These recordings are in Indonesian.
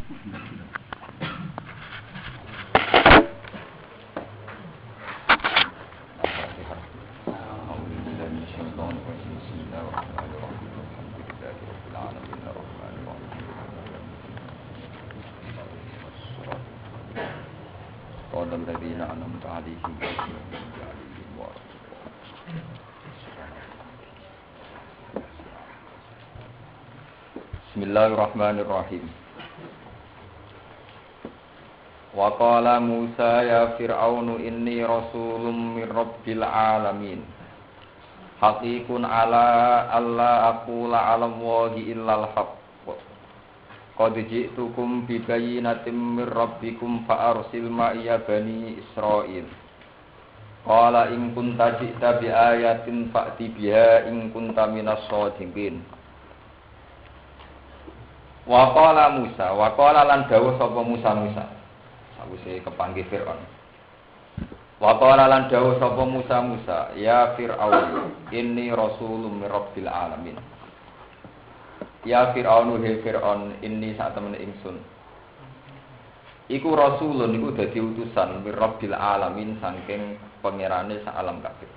Bismillahirrahmanirrahim. Wa qala Musa ya Fir'aunu inni rasulun min rabbil alamin. Haqiqun ala alla aqula 'ala Allahi illal haqq. Qad ji'tukum bi bayyinatin min rabbikum fa arsil ma'iya bani Israil. Qala in kunta ji'ta bi ayatin fa'ti biha in kunta minas shadiqin. Wa qala Musa, wa qala lan dawuh sapa Musa sawise kepanggih Firaun. Wa qala lan dawuh sapa Musa, ya Fir'aun, inni rasulun min rabbil alamin. Ya Fir'aun, he Fir'aun, inni sak temene ingsun. Iku rasulun iku dadi utusan min rabbil alamin saking pangerane sak alam kabeh.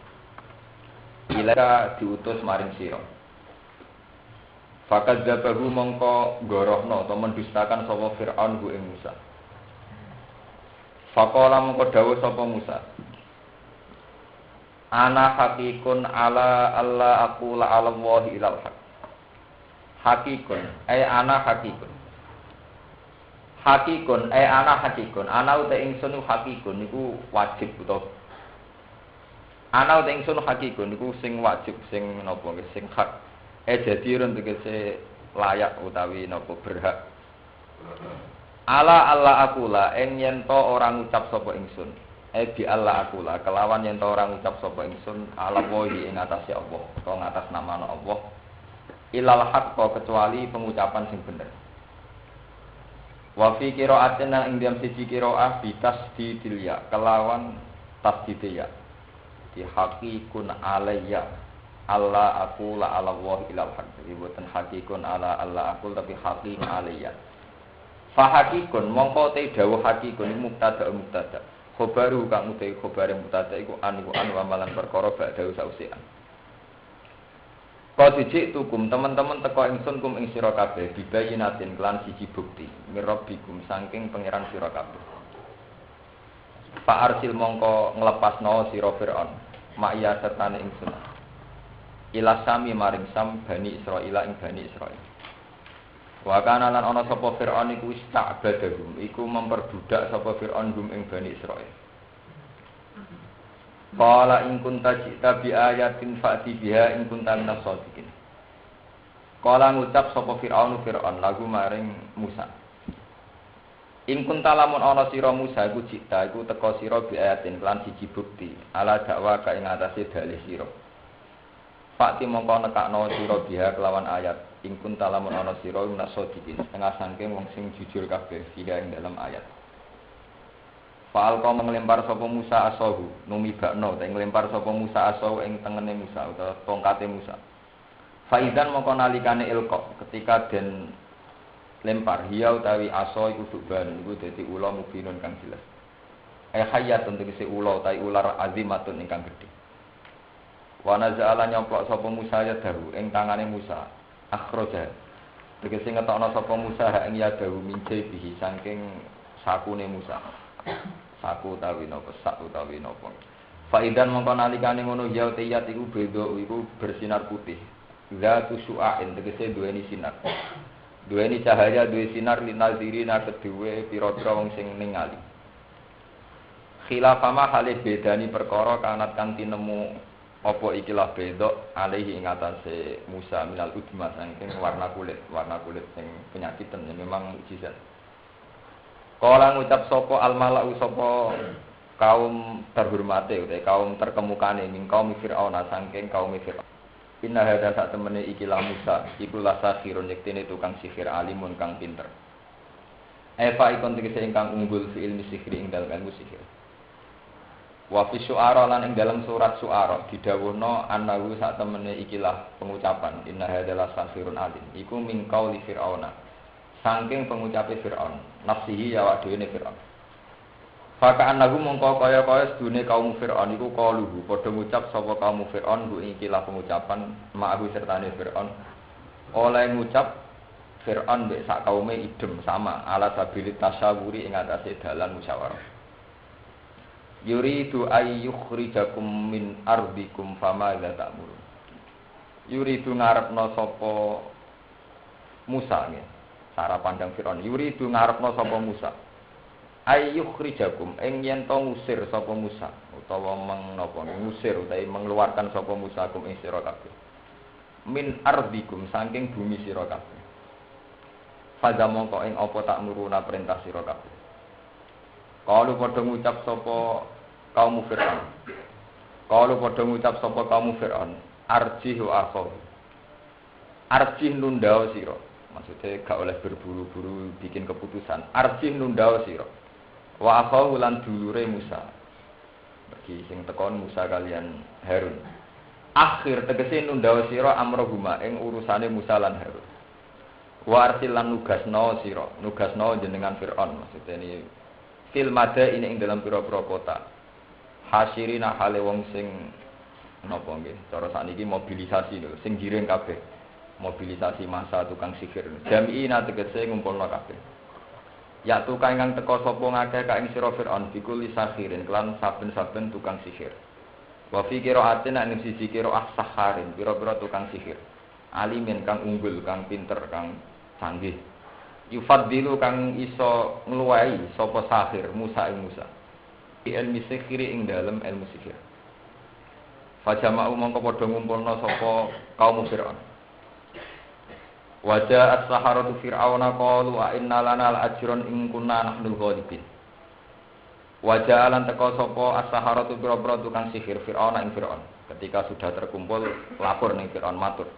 Ila diutus maring sira. Fakat jabahu mongko gorohno atau mendustakan sapa Fir'aun ku ing Musa. Faqala mongko dawuh sapa Musa. Ana haqiqun ala alla aqula 'ala Allahi ilal haq. Haqiqun ay ana haqiqun. Haqiqun ay ana haqiqun. Ana uta ingsun haqiqun niku wajib utawa ana uta ingsun haqiqun niku sing wajib sing napa sing hak. Jadi tegese layak utawi napa berhak. Ala akula ing yen to ora ngucap sapa ingsun. Bi alla akula kelawan yen to ora ngucap sapa ingsun ala wahi ing atase Allah utawa ngatas namane Allah. Ilal haqq kecuali pengucapan sing bener. Wa fi qira'atin ing dalam siji qira'ah bitas didilya kelawan tasdidya. Di haqiqun alayya Allah aku la ala Allah ilal haq. Jadi buatan hakikun ala Allah aku tapi haqiqun alayya. Fa hakikun mongko te dawuh hakikun mubtada. Khobaru kang utai khobar mubtada iku an wa malan perkara ba'da sausian. Qad ji'tukum teman-teman teko ingsun kum ing sira kabeh bibayinatin kelan siji bukti mirabbikum saking pangeran sira kabeh. Fa arsil mongko nglepasno sira Firaun ma'ya sertane ingsun. Ila sami maring sam bani Israil ing bani Israil. Wa kana lan ana sapa Firaun iku ista'badahum iku memperbudak sapa Firaun hum ing bani Israil. Qala in kunta ji'ta bi ayatin fa'ti biha in kunta minas shadiqin. Qala ngucap sapa Firaun lagu maring Musa. In kunta lamun ana sira Musa iku ji'ta iku teka sira bi ayatin lan siji bukti ala dakwa ka ing atase dalih sira. Fakti mongko nekakno sira biha kelawan ayat ingkun talamun ana sira minas shadiqin setengah saking wong sing jujur kabeh ing dalam ayat. Fa'al kau nglempar sapa Musa asahu numibakno ta nglempar sapa Musa asahu ing tengene Musa utawa tongkate Musa. Faidan mongko nalikane ilqa ketika den lempar hiya utawi asa iku duban iku dadi ula mubinun kang jelas. Hayatun tegese ula utawi ular azimatun ingkang gedhe. Wa naza'ala nyoplok sapa Musa ya dahu ing tangane Musa akhraja tegese ngetokno sapa Musa ing ya dahu mince bihi saking sakune Musa saku utawi napa sak utawi napa faidan mongko nalikane ngono ya tiyat iku beda iku bersinar putih zatu su'ain tegese duweni sinar duweni cahaya duwe sinar linazirina kedue pira-pira wong sing ningali khilafama hale bedani perkara kanat kang tinemu apa ikilah bedok alaihi ing atase Musa minal udma saking warna kulit sing penyakitan ya memang mukjizat. Kala ngucap sapa al-mala'u sapa kaum terhormate utawa kaum terkemukane ning kaum Firaun saking kaum Firaun. Inna hadza sak temene ikilah Musa iku lasakhirun yektene tukang sihir alimun kang pinter. Eva ikon tegese ingkang unggul fi ilmi sihir ing dalem ilmu sihir. Wa fi syu'ara lan ing dalam surat syu'ara didhawuhna annahu sak temene ikilah pengucapan inna hadzal safirun alim iku min qauli fir'auna saking pengucape Firaun nafsihi ya awak dhewe Firaun. Fakaan lagu mongko kaya-kaya sedune kaum Firaun iku qaluhu padha ngucap sapa kaum Firaun ku ikilah pengucapan ma'ahu sertane Firaun oleh ngucap Firaun mbek sak kaume idem sama ala sabilit tasyawuri ing atase dalan musyawarah. Yuridu ayyukhrijakum min ardikum fama la ta'murun. Yuridu ngarepno sapa Musa nggih. Cara pandang Firaun yuridu ngarepno sapa Musa. Ayyukhrijakum ing yen to ngusir sapa Musa utawa menapa ngusir utawa mengeluarkan sapa Musa kum ing sira kabeh. Min ardikum saking bumi sira kabeh. Fadha mongko ing apa tak nuruna perintah sira kabeh. Kalau padha ngucap sapa kaum Fir'aun. Kalau padha ngucap sapa kaum Fir'aun, arjih wa akhau. Arjih nundao sira. Maksudnya gak oleh berburu-buru bikin keputusan. Arjih nundao sira. Wa akhau lan dulure Musa. Bagi sing tekon Musa kalian Harun. Akhir tegese nundao sira amrohuma ing urusane Musa lan Harun. Wa arsil lan nugasno jenengan Fir'aun. Maksudnya ini fil mada ini ing dalam pira-pira kota. Hasyirina hale wong sing napa nggih, cara sakniki mobilisasi lho, sing giring kabeh. Mobilisasi massa tukang sihir. Jami'ina tegese ngumpulna kabeh. Ya tukang ingkang teka sapa ngakeh ka ing sira Firaun bikul sahirin kelan saben-saben tukang sihir. Wa fi qira'atin ing siji qira'ah saharin, pira-pira tukang sihir. Alimin kang unggul, kang pinter, kang canggih. Yufaddilu kang iso ngluwahi sapa sahir Musa ing Musa. Ilmu sihir ing dalem ilmu sihir. Fajama'u mongko padha ngumpulna sapa kaum Firaun. Waja'at saharatu fir'auna qalu a inna lana al-ajran in kunna nahnul ghalibin. Waja'alan teka sapa as-saharatu pira-pira tukang sihir Fir'auna ing Fir'aun. Ketika sudah terkumpul lapor ning Fir'aun matur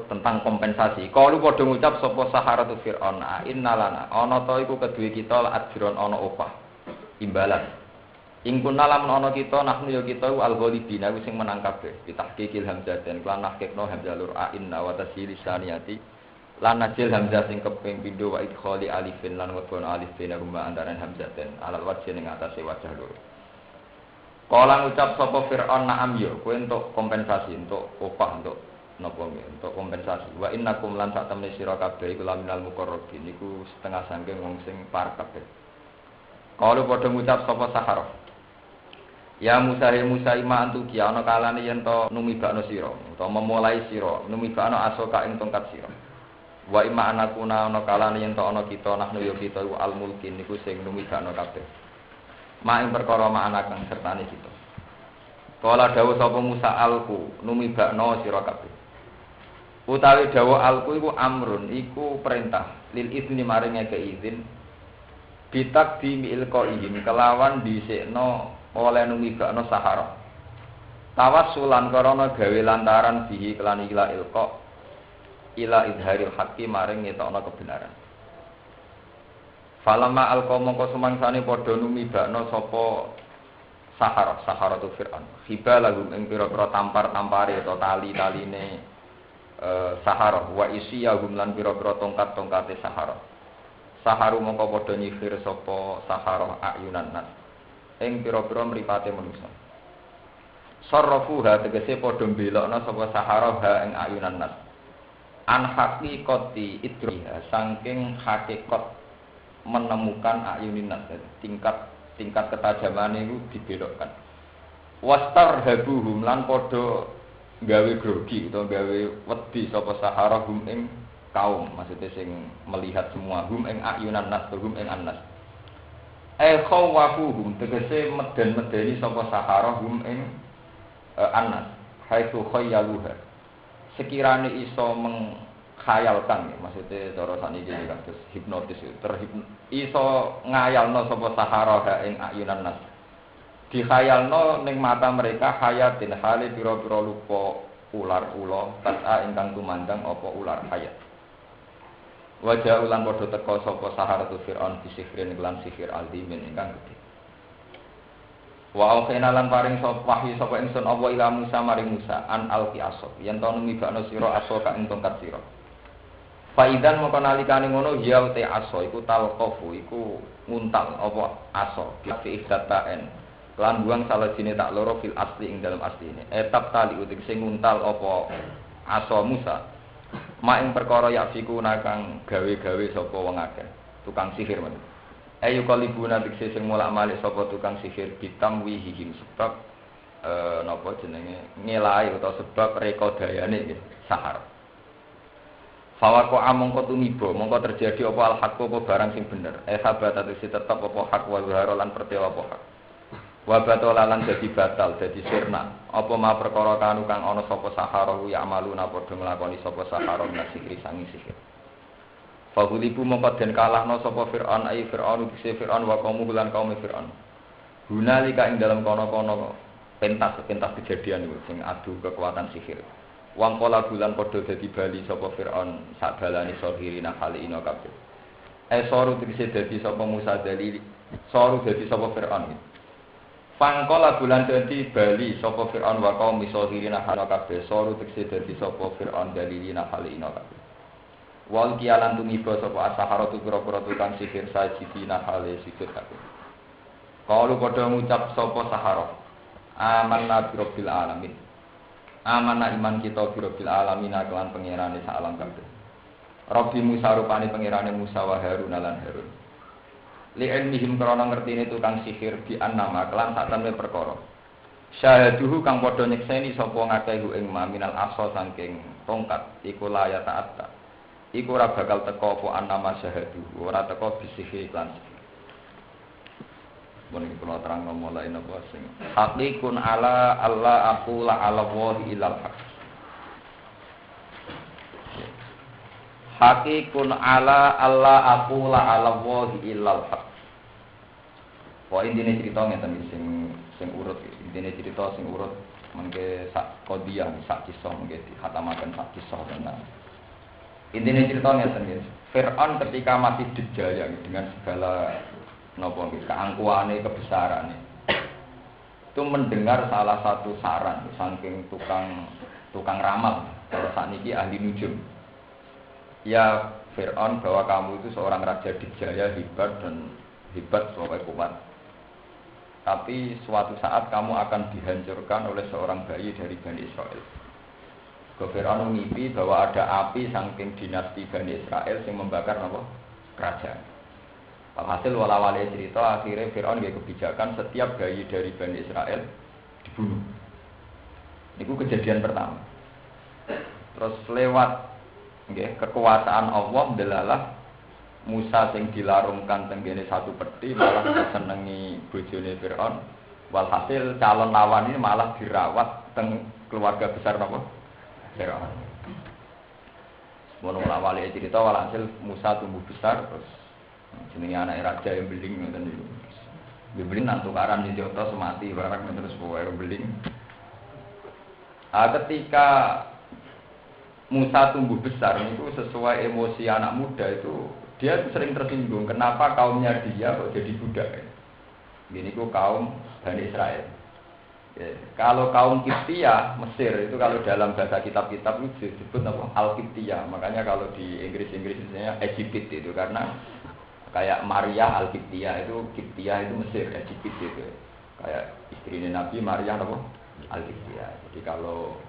tentang kompensasi. Kalau padha ngucap sapa saharatu Fir'aun, innalana ana ta iku kedue kita ajron ana opah imbalan. Ing kunna lamun ana kita nahnu ya kita al-ghalibina sing menang kabeh. Bitahqiqil hamzaten lan nahqiqno hamzalur inna wa tasili saniyati lan najil hamzah sing keping pindho wa idkhali alifin lan wadon alif bina rumah antaran hamzaten alal wajhi ning atase wajah loro. Kala ngucap sapa Fir'aun na'am ya kowe entuk kompensasi entuk opah entuk napa untuk kompensasi wa innakum lan sak temne sira kabeh iku laminal muqarrabin iku setengah saking wong sing parek kabeh. Kalau padha ngucap sapa Sahara ya Musa he Musa ima antu ki ana kalane yen to numibakno sira utawa memulai sira numibakno asoka ing tongkat sira wa ima anakuna ana kalane yen to ana kita nahnu ya kita al mulkin niku sing numibakno kabeh mak ing perkara mak anak kang sertane kita. Kala dawuh sapa Musa alku numibakno sira kabeh. Utawi dawa alku iku amrun iku perintah lil izni maring ngeke izin bitakdimi ilqaihim kelawan dhisikno oleh numibakno sahara tawassulan karana gawe lantaran bihi kelan ila ilqa ila idharil haqqi maring ngetokno kebenaran. Falama alqa mongko sumangsane padha numibakno sapa sahara tu Fir'aun khibalahum ing pira-pira tampar-tampare utawa tali-taline sahara wa isiyahum lan pira-pira tongkat-tongkate sahara. Saharu mongko padha nyihir sapa sahara ayunan nas ing pira-pira mripate manusa. Sarrafuha tegese padha mbelokna sapa sahara ha ing ayunan nas. An haqiqati idriha saking hakikat menemukan ayunin nas tingkat ketajamane iku dibelokkan. Wastarhabuhum lan padha gawe grogi utawa gawe wedi sapa sahara hum ing kaum maksudnya sing melihat semua hum ing ayunan nas hum ing annas khawafuhum tegese meden-medeni sapa sahara hum ing annas haitsu khayyaluha sekirane iso mengkhayalkan maksudnya cara saniki kados hipnotis iso ngayalno sapa sahara ha ing ayunan nas dikhayalno ning mata mereka hayatin hale pira-pira lupa ular ula tas'a ingkang tumandang apa ular hayat. Wajah ulan padha teka sapa saharatu Fir'aun bisihrin kelan sihir aldimin ingkang gedhe. Wa aukhina lan paring sapa wahyu sapa ingsun apa ila Musa maring Musa an alqi asok yen to numibakno sira asok ing tongkat sira. Faidan mongko nalikane ngono ya te aso iku talqafu iku nguntal apa aso fi ihdatain lan buang salah sini tak loro fil asli ing dalam asline etap tali utik sing nguntal apa aso Musa mak ing perkara ya fiku nakang gawe-gawe sapa wong akeh tukang sihir men ayu kalibuna bikse sing mulak-malik sapa tukang sihir bitam wihihim sebab napa jenenge ngelahi utawa sebab rekodayane sahar fawako amongko tumiba mongko terjadi apa al-haq apa barang sing bener sabat atase tetep apa hak wa zahara lan pertela apa hak wa batala lan dadi batal dadi sirna apa ma perkara kanu kang ana sapa sahara ya amaluna padha nglakoni sapa sahara nasihri sangi sihir fahulibu mongko den kalahno sapa Fir'aun ai Fir'aun bise Fir'aun wa kaum lan kaum Fir'aun hunalika ing dalam kono-kono pentas kejadian iku sing adu kekuatan sihir wang pola bulan padha dadi bali sapa Fir'aun sak balane sohirina kali ina kabeh soru dise dadi sapa Musa dalili soru dadi sapa Fir'aun Fangkola bulan dadi bali sapa Fir'aun wa kaum sohirina kali kabeh soru dise dadi sapa Fir'aun dalilina kali ina kabeh wal kialan tumiba sapa asharatu pira-pira tukang sihir sajidina kali sujud kabeh kalu padha ngucap sapa sahara amanna bi rabbil alamin amanah iman kita bi rabbil alamin kelan pangerane sak alam kabeh Rabbi Musa rupane pangerane Musa wa Harun lan Harun li ilmihim krana ngertine tukang sihir bi annama kelan sak temne perkara syahaduhu kang padha nyekseni sapa ngakehu ing minal asa saking tongkat iku la ya ta'atta iku ora bakal teka apa annama syahaduhu ora teka bisihir lan Mungkin kalau terang mulai napa sing haqiqun ala Allah aqula ala wahi ilal haq. Haqiqun ala Allah aqula ala wahi ilal haq. Wah intine cerita ngeten sing urut intine cerita sing urut mengke sak qadiyah sak kisah mengke dihatamaken sak kisah tenan. Intine cerita ngeten Fir'aun ketika masih dijaya dengan segala napa keangkuhane kebesarannya itu mendengar salah satu saran saking tukang ramal kalau saat ini ahli nujum ya Fir'aun bahwa kamu itu seorang raja dijaya hebat pokoknya kuat tapi suatu saat kamu akan dihancurkan oleh seorang bayi dari Bani Israel Fir'aun mengimpi bahwa ada api saking dinasti Bani Israel yang membakar napa kerajaan hasil wala-wali cerita akhirnya Fir'aun gaya kebijakan setiap bayi dari Bani Israel dibunuh. Itu kejadian pertama. Terus lewat kekuasaan Allah delalah Musa sing dilarungkan tenggene satu peti malah disenengi bojone Fir'aun. Walhasil calon lawan ini malah dirawat teng keluarga besar napa? Fir'aun. Mono wala-wali cerita walhasil Musa tumbuh besar terus jenenge anak raja yang beling ngoten niku. Beling nang tukaran di Joto semati barang terus pokoke beling. Ketika Musa tumbuh besar itu sesuai emosi anak muda itu dia sering tersinggung kenapa kaumnya dia kok jadi budak. Gini ku kaum Bani Israel. Ya, kalau kaum Kiptia Mesir itu kalau dalam bahasa kitab-kitab itu disebut apa Al-Kiptia. Makanya kalau di Inggris misalnya Egypt itu karena kayak Maria Al-Kiptia itu Mesir, Egypt itu. Kayak istrinya Nabi Maria apa? Al-Kiptia. Jadi kalau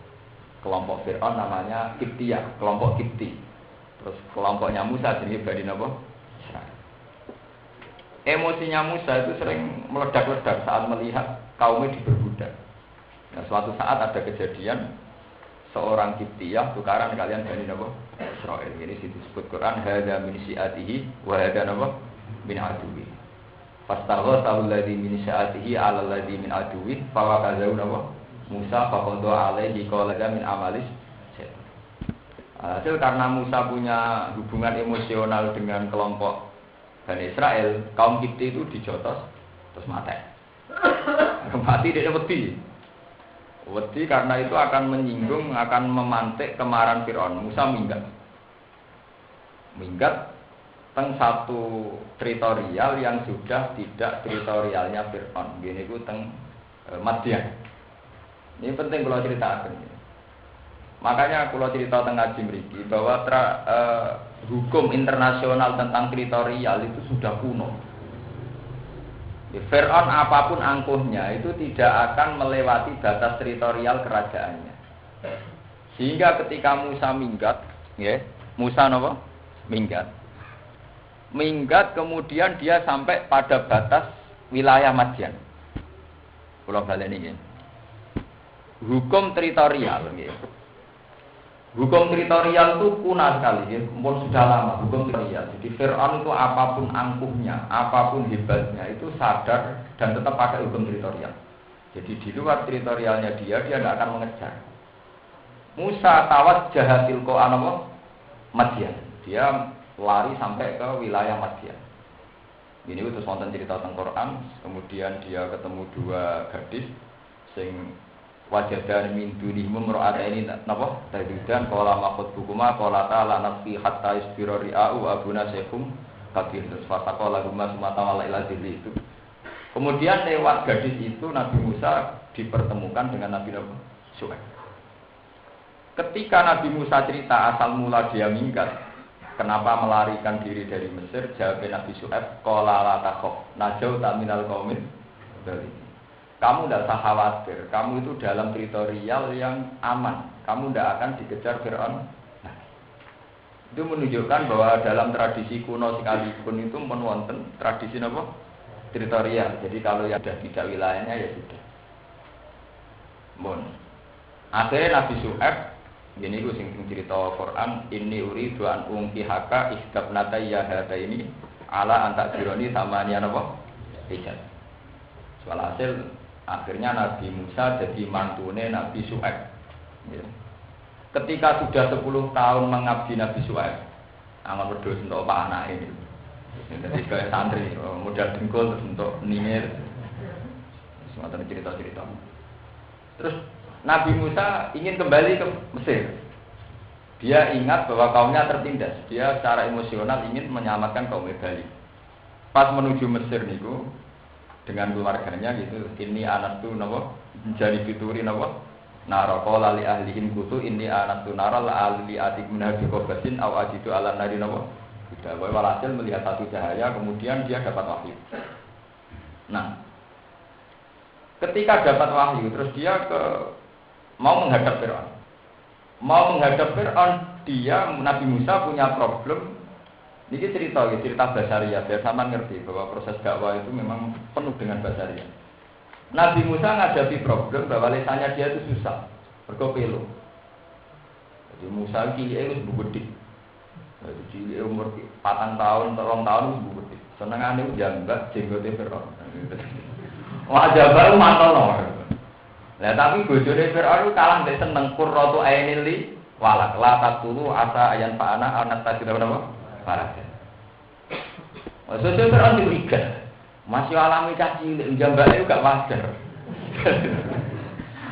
kelompok Fir'aun namanya Kiptia, kelompok Kipti. Terus kelompoknya Musa jadi Bani apa? Israel. Emosinya Musa itu sering meledak-ledak saat melihat kaumnya diperbudak. Nah, suatu saat ada kejadian seorang Kiptiyah tukaran kalian Bani apa? Israel. Ini disebut Quran hadza min syi'atihi wa hadza apa? Min aduwi. Fastaghathahu alladhi min syi'atihi 'ala alladhi min aduwi fa waqazahu apa? Musa faqada 'alaihi qala min amalis. Hasil karena Musa punya hubungan emosional dengan kelompok Bani Israel, kaum Kipti itu dijotos terus mati. Mati dia wedi. Wedi karena itu akan menyinggung, akan memantik kemarahan Fir'aun. Musa minggat teng satu teritorial yang sudah tidak teritorialnya Fir'aun. Gini ku teng Madian. Ini penting kalau ceritakan. Makanya kalau cerita teng ngaji mriki bahwa hukum internasional tentang teritorial itu sudah kuno. Fir'aun apapun angkuhnya itu tidak akan melewati batas teritorial kerajaannya. Sehingga ketika Musa minggat, ya, Musa napa? Minggat kemudian dia sampai pada batas wilayah Madyan. Kula baleni nggih. Hukum teritorial nggih. Hukum teritorial itu kuno sekali, ya. Pun sudah lama hukum teritorial. Jadi Fir'aun itu apapun angkuhnya, apapun hebatnya itu sadar dan tetap pakai hukum teritorial. Jadi di luar teritorialnya dia tidak akan mengejar. Musa tawas jahatil ko'anama Madyan. Dia lari sampai ke wilayah Madyan. Ini itu wonten cerita tentang Quran. Kemudian dia ketemu dua gadis sing wajadan min dunihim imra'ataini napa tadudan qala maqad bukuma qala ta'ala nafsi hatta isbira ri'u abuna syekhum kabir terus faqala rumah sumata wala ila itu. Kemudian lewat gadis itu Nabi Musa dipertemukan dengan Nabi Syuaib. Ketika Nabi Musa cerita asal mula dia minggat, kenapa melarikan diri dari Mesir, jawab Nabi Syuaib qala la takhaf najauta minal qaumil dzalimin. Kamu tidak usah khawatir, kamu itu dalam teritorial yang aman, kamu tidak akan dikejar Fir'aun. Nah, itu menunjukkan bahwa dalam tradisi kuno sekalipun itu menwonten tradisi apa? Teritorial. Jadi kalau yang sudah tidak wilayahnya ya sudah. Bon. Akhirnya Nabi Syuaib, ini gue sing cerita Quran, ini uridu an ungkihaka istabnatayya hadaini ala antak jironi sama nian apa? Ijaz. Walhasil akhirnya Nabi Musa jadi mantune Nabi Syuaib. Ya. Ketika sudah 10 tahun mengabdi Nabi Syuaib, amal berdoa untuk Pak anak ini. Jadi kayak santri, modal dengkul untuk ningir. Semua cerita-cerita. Terus Nabi Musa ingin kembali ke Mesir. Dia ingat bahwa kaumnya tertindas. Dia secara emosional ingin menyelamatkan kaum Bali. Pas menuju Mesir niku dengan keluarganya gitu, ini anak tuh nabo jadi fituri nabo naroko lali ahlihin kutu ini anak tuh naral ahli adik menabi kobasin aw ajidu ala nari nabo tidak boleh walhasil melihat satu cahaya kemudian dia dapat wahyu. Nah ketika dapat wahyu terus dia mau menghadap Fir'aun dia Nabi Musa punya problem. Ini cerita basaria, biar sama ngerti bahwa proses dakwah itu memang penuh dengan basaria. Nabi Musa menghadapi problem bahwa lisannya dia itu susah, berkopelo. Jadi Musa cilik itu gede. Jadi cilik umur 4 tahun, 3 tahun itu gede. Senengane jambak jenggote Fir'aun. Wah jambak mantel no. Lah tapi bojone Fir'aun kalah mbek seneng qurratu ainil li walak la taqulu asa ayan fa'ana anak tajid apa? Parah. Maksudnya Fir'aun diberikan masih alami caci, jambaknya juga wajar.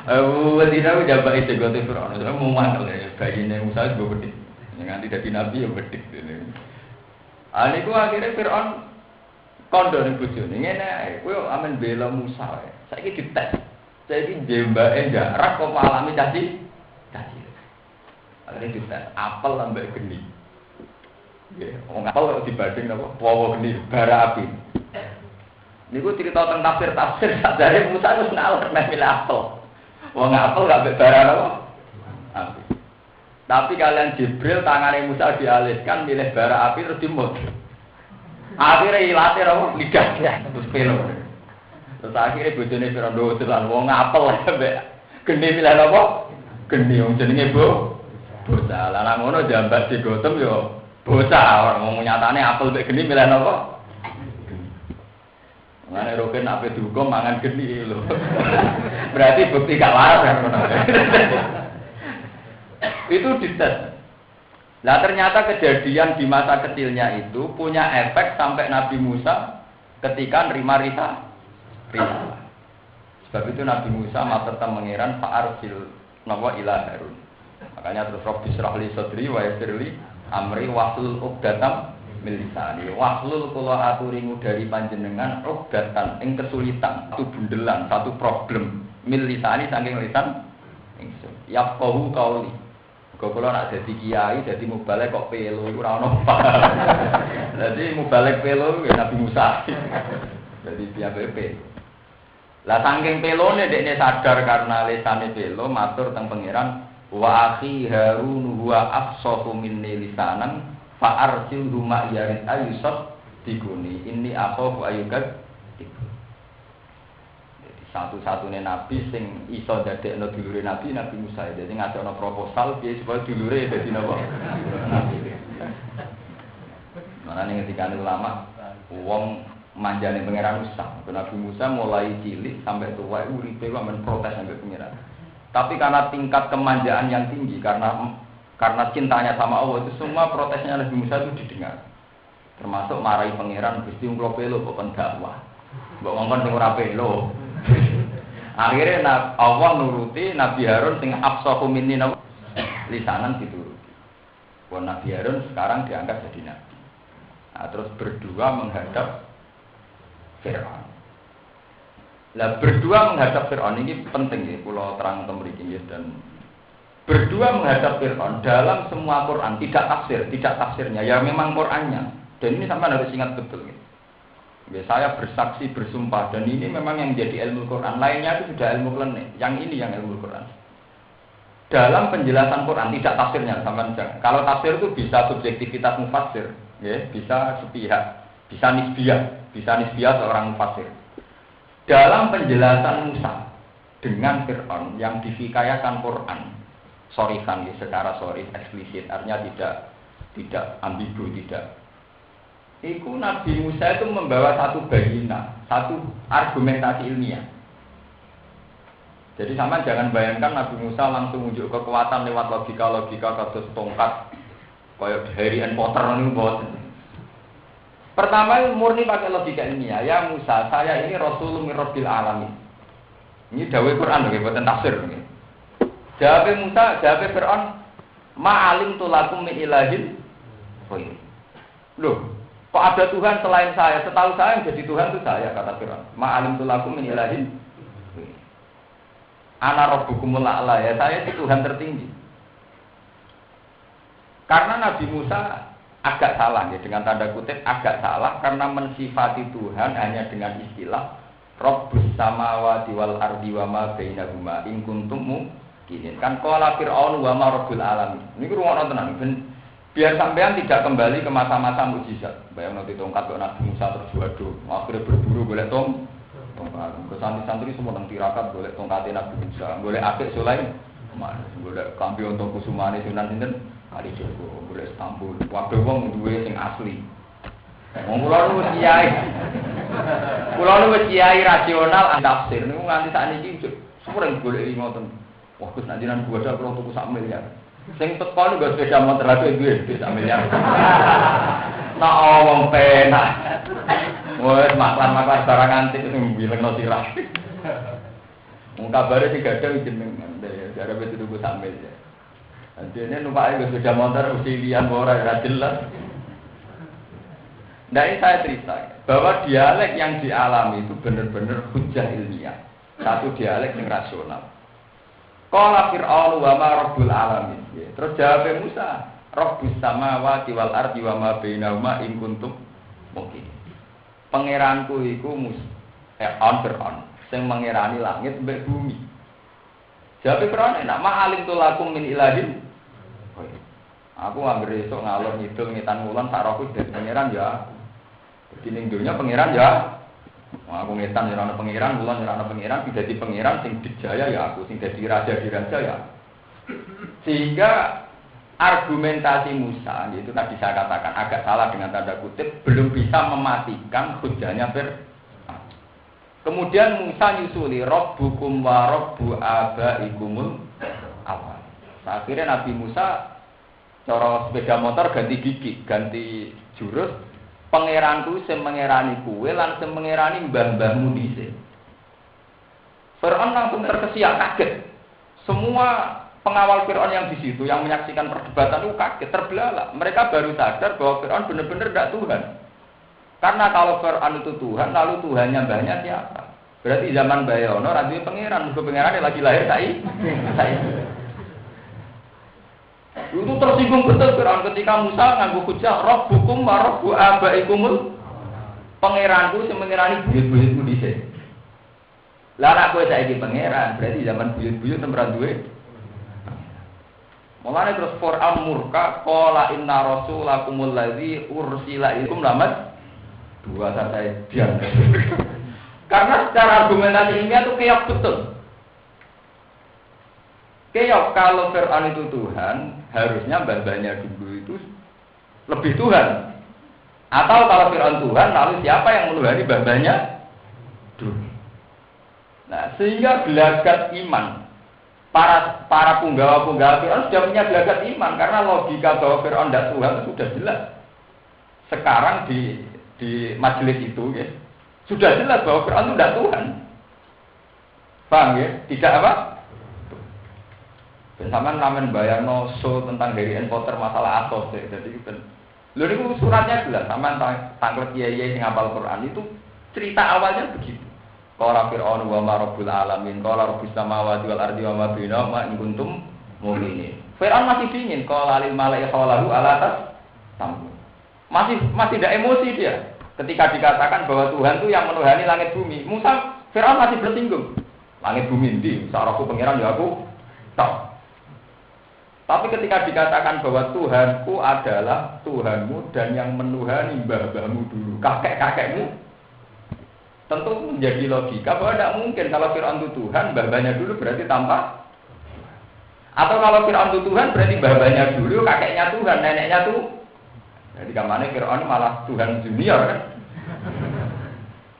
Tidak jambak itu gue Fir'aun, itu mau mantel ya, bayinya Musa juga bedik, yang tidak Nabi ya bedik. Ini gue akhirnya Fir'aun kondo nih bujur, ini gue amin bela Musa, saya ini dites, saya ini jambaknya jarak kok alami caci. Akhirnya dites, apel lambat geni. Wong apel dibanding napa? Wawa geni bara api. Niku cerita tentang tafsir sadare Musa wis nalur nek milih apel. Wong apel gak mbek bara napa? Api. Tapi kalian Jibril tangane Musa dialihkan milih bara api terus dimut. Akhire ilate napa? Lidahnya terus pelo. Terus akhire bojone Firaun dolan wong apel mbek geni milih napa? Geni wong jenenge bocah. Lah ngono jambak digotem yo bocah orang mau nyatane apel mbek geni milih napa? Ngene roken ape dihukum mangan geni lho. Berarti bukti gak waras ngono. Itu dites. Lah ternyata kejadian di masa kecilnya itu punya efek sampai Nabi Musa ketika nerima risalah. Sebab itu Nabi Musa matur ta mengiran fa'arsil nawa ila Harun. Makanya terus Rabbi syrah li sadri wa yassir li amri wahlul 'uqdatam min lisani. Wahlul kula aturingu dari panjenengan 'uqdatan ing kesulitan, satu bundelan, satu problem. Min lisani saking lisan ingsun. Yaqahu qauli. Kok kula nak dadi kiai, dadi mubalek kok pelo iku ora ono apa. Dadi mubalek pelo ya Nabi Musa. Jadi dia PP. Lah saking pelone dekne sadar karena lesane pelo matur teng pangeran wa akhi Harun huwa afsahu minni lisanan fa arsilhu ma yarid ayusat diguni ini akhafu ayukat. Jadi satu-satunya nabi sing iso dadekno dulure nabi Musa. Jadi ngajakno proposal piye supaya dulure dadi napa? Nabi. Mana ning ketika ulama wong manjane pangeran Musa. Nabi Musa mulai cilik sampai tua uripe kok men protes sampai pangeran. Tapi karena tingkat kemanjaan yang tinggi karena cintanya sama Allah itu semua protesnya Nabi Musa itu didengar. Termasuk marahi pangeran Gusti kula pelo kok kon dakwah. Mbok ngongkon sing ora pelo. Akhirnya Allah nuruti Nabi Harun sing afsahu minni lisanan dituruti. Wong Nabi Harun sekarang diangkat jadi nabi. Nah, terus berdua menghadap Fir'aun. Lah berdua menghadap Fir'aun ini penting ya, kula terang mriki dan berdua menghadap Fir'aun dalam semua Quran tidak tafsirnya, ya memang Qurannya. Dan ini sampai harus ingat betul ya. Ya, saya bersaksi bersumpah dan ini memang yang jadi ilmu Quran. Lainnya itu sudah ilmu klenik, yang ini yang ilmu Quran. Dalam penjelasan Quran tidak tafsirnya sama jangan. Kalau tafsir itu bisa subjektivitas mufassir, ya, bisa sepihak, bisa nisbiyah seorang mufassir. Dalam penjelasan Musa dengan Fir'aun yang dihikayakan Quran, sorifan ya, secara sorif eksplisit, artinya tidak ambigu, tidak. Itu Nabi Musa itu membawa satu bayina, satu argumentasi ilmiah. Jadi sama jangan bayangkan Nabi Musa langsung unjuk kekuatan lewat logika kados tongkat kayak Harry Potter ini buat. Pertama murni pakai logika ilmiah. Ya Musa, saya ini Rasulun min Rabbil Alamin. Ini dawuh Quran nggih boten tafsir nggih. Jawab Musa, jawab Fir'aun, "Ma'alim tulakum min ilahin." Loh, kok ada Tuhan selain saya? Setahu saya yang jadi Tuhan itu saya, kata Fir'aun. Ma'alim tulakum min ilahin. Ana rabbukumul a'la, ya saya itu Tuhan tertinggi. Karena Nabi Musa agak salah ya, dengan tanda kutip agak salah karena mensifati Tuhan hanya dengan istilah Rabbus samawati wal ardi wa ma bainahuma in kuntum muqinin. Kan qala fir'aun wa ma rabbul alamin. Niku rumono tenan ben biar sampean tidak kembali ke masa-masa mukjizat. Bayang nanti tongkat kok Nabi Musa terus waduh, akhirnya berburu golek tongkat. Santri-santri semua nang tirakat golek tongkate Nabi Musa, golek apik Sulaim. Golek kambi untuk kusumane Sunan sinten? Kali Joko, golek Istanbul. Waduh wong duwe sing asli. Wong kula nu kiai. Kula nu kiai rasional tafsir niku nganti sakniki sering golek ngoten. Wah, Gus nek jenengan gua sak tuku sak miliar. Sing teko niku nggo sepeda motor ae duwe sak miliar. Nah, wong penak. Wes maklan-maklan barang antik sing bilengno sirah. Wong kabare sing gadang jenengan jare wis tuku sak miliar. Dene numpake nggo sepeda motor usilian ora jelas. Nah ini saya cerita bahwa dialek yang dialami itu benar-benar hujah ilmiah, satu dialek yang rasional. Qala fir'aun wa ma rabbul alamin. Terus jawab Musa, Rabbus samawati wal ardi wa ma bainahuma in kuntum muqinin. Pangeranku iku Fir'aun sing mengerani langit mbek bumi. Jawab Fir'aun nek ma'alim tulakum min ilahin. Aku anggere esuk ngalor ngidul ngitan ngulon sak rohku dadi pangeran ya. Dadi ning donya pangeran ya. Aku ngetan ora ana pangeran, ngulon ora ana pangeran, dadi pangeran sing dijaya ya aku, sing dadi raja ya. Sehingga argumentasi Musa itu tadi saya katakan agak salah dengan tanda kutip, belum bisa mematikan hujahnya Fir'aun. Kemudian Musa nyusuli Rabbukum wa Rabbu abaikumul awal. Akhirnya Nabi Musa cara sepeda motor ganti gigi, ganti jurus. Pangeranku sing mengerani kuwe lan sing mengerani mbah-mbahmu dhisik. Fir'aun langsung terkesiap kaget. Semua pengawal Fir'aun yang di situ yang menyaksikan perdebatan itu kaget, terbelalak. Mereka baru sadar bahwa Fir'aun benar-benar tidak Tuhan. Karena kalau Fir'aun itu Tuhan, lalu Tuhannya mbahnya siapa? Berarti zaman Bayono radhi pangeran, musuh pangeran lagi lahir saya. Itu tersinggung betul Fir'aun ketika Musa nganggo hujah rabbukum wa rabbu abaikumul pangeranku sing mengirani buyut-buyutku dhisik. Lah nek kowe saiki pangeran, berarti zaman buyut-buyut temberan duwe. Mulane terus Fir'aun murka qala inna rasulakumul ladzi ursila ilaikum lamat dua saya diam. Karena secara argumentasi ilmiah itu keok betul. Keok kalau Fir'aun itu Tuhan, harusnya mbah-mbahnya dulu itu lebih Tuhan. Atau kalau Fir'aun Tuhan, lalu siapa yang menuhani mbah-mbahnya dulu? Nah, sehingga gelagat iman para punggawa-punggawa Fir'aun sudah punya gelagat iman karena logika bahwa Fir'aun tidak Tuhan itu sudah jelas. Sekarang di majelis itu ya, sudah jelas bahwa Fir'aun itu tidak Tuhan. Paham ya? Tidak apa? Dan sama namen bayarno show tentang Harry Potter masalah asos ya. Jadi lalu itu suratnya jelas sama tangklet kiai sing hafal Quran itu cerita awalnya begitu. Qala fir'aun wa ma rabbul alamin qala rabbus samawati wal ardi wa ma bainahuma in kuntum mu'minin. Fir'aun masih dingin qala lil mala'i hawalahu ala tasamu. Masih tidak emosi dia ketika dikatakan bahwa Tuhan itu yang menuhani langit bumi. Musa Fir'aun masih bersinggung. Langit bumi ndi? Saraku pangeran ya aku tahu. Tapi ketika dikatakan bahwa Tuhanku adalah Tuhanmu dan yang menuhani mbah-mbahmu dulu, kakek-kakekmu, tentu menjadi logika bahwa tidak mungkin kalau Fir'aun itu Tuhan, mbah-mbahnya dulu berarti tanpa. Atau kalau Fir'aun itu Tuhan berarti mbah-mbahnya dulu, kakeknya Tuhan, neneknya tuh. Jadi kemana Fir'aun malah Tuhan junior kan?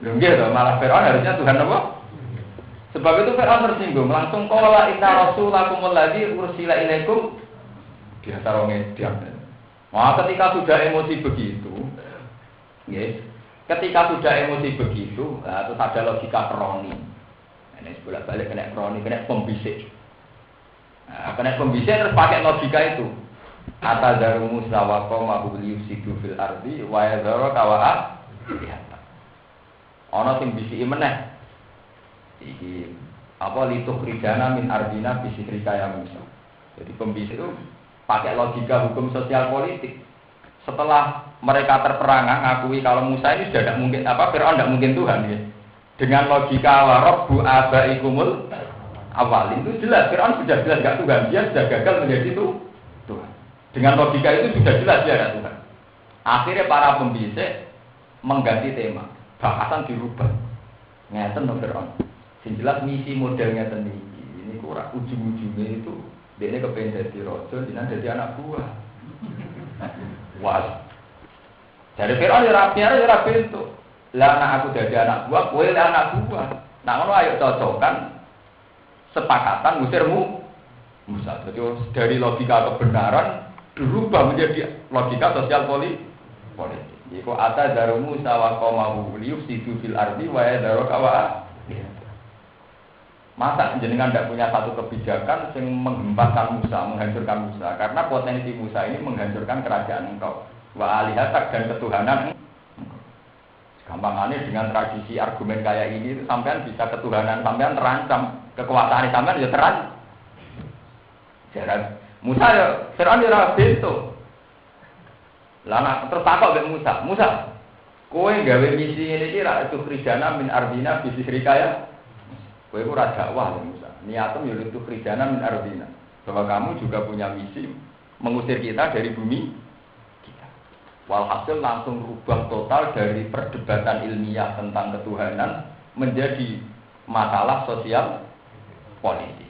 Belum gitu, malah Fir'aun harusnya Tuhan apa? Sebab itu Fir'aun tersinggung, langsung qala inna rasulakumul ladzi ursila ilaikum dia taruh ngediam. Wah, ketika sudah emosi begitu, yes, ketika sudah emosi begitu, nah, terus ada logika kroni. Ini bolak-balik kena kroni, kena pembisik. Nah, kena pembisik terus pakai logika itu. Atadzaru Musa wa qaumahu liyufsidu fil ardi wa yadharu kawa'a. Ana sing bisiki meneh. Iki apa lituk ridana min ardina bisikrika ya Musa. Jadi pembisik itu pakai logika hukum sosial politik. Setelah mereka terperangah ngakui kalau Musa ini sudah tidak mungkin Fir'aun tidak mungkin Tuhan ya. Dengan logika rabbu abaikumul awal itu jelas Fir'aun sudah jelas tidak Tuhan, dia sudah gagal menjadi Tuhan. Dengan logika itu sudah jelas dia tidak Tuhan. Akhirnya para pembisik mengganti tema, bahasan dirubah. Ngeten no Fir'aun. Sing jelas misi modelnya tinggi. Ini kurang ujung-ujungnya itu dia ini kepengen jadi raja, dia jadi anak buah. Wah, dari Fir'aun ya rapi itu. Lah anak aku jadi anak buah, kowe anak buah. Nah ngono ayo cocokkan sepakatan ngusirmu Musa. Jadi dari logika kebenaran berubah menjadi logika sosial politik. Jika ada daru Musa wa qaumahu liyufsidu fil ardi wa yadharu kawa'a. Masa jenengan tidak punya satu kebijakan yang menghempaskan Musa, menghancurkan Musa. Karena potensi Musa ini menghancurkan kerajaan engkau. Wa alihatak dan ketuhanan. Gampangannya dengan tradisi argumen kayak ini, sampean bisa ketuhanan, sampean terancam. Kekuasaan sampean ya terancam. Jadi Musa ya, Fir'aun ya bentuk. Lah terus takok mbek Musa, kowe gawe misi ini kira itu kridana min ardina bisirika ya. Kowe ora dakwah lho Musa. Niatem ya itu kridana min ardina. Bahwa kamu juga punya misi mengusir kita dari bumi kita. Walhasil langsung rubah total dari perdebatan ilmiah tentang ketuhanan menjadi masalah sosial politik.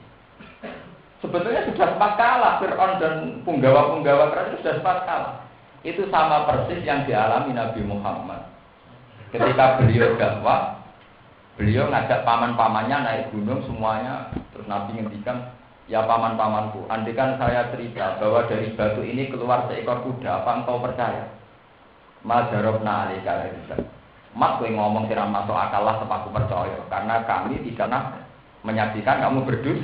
Sebetulnya sudah sempat kalah Fir'aun dan punggawa-punggawa kerajaan sudah sempat kalah. Itu sama persis yang dialami Nabi Muhammad. Ketika beliau dakwah, beliau ngajak paman-pamannya naik gunung semuanya. Terus Nabi ngendikan, ya paman-pamanku, andikan saya cerita bahwa dari batu ini keluar seekor kuda, apa engkau percaya? Madarobna alika alika. Mat kowe ngomong sira masuk akal lah sebab aku percaya, karena kami tidak menyaksikan kamu berdus.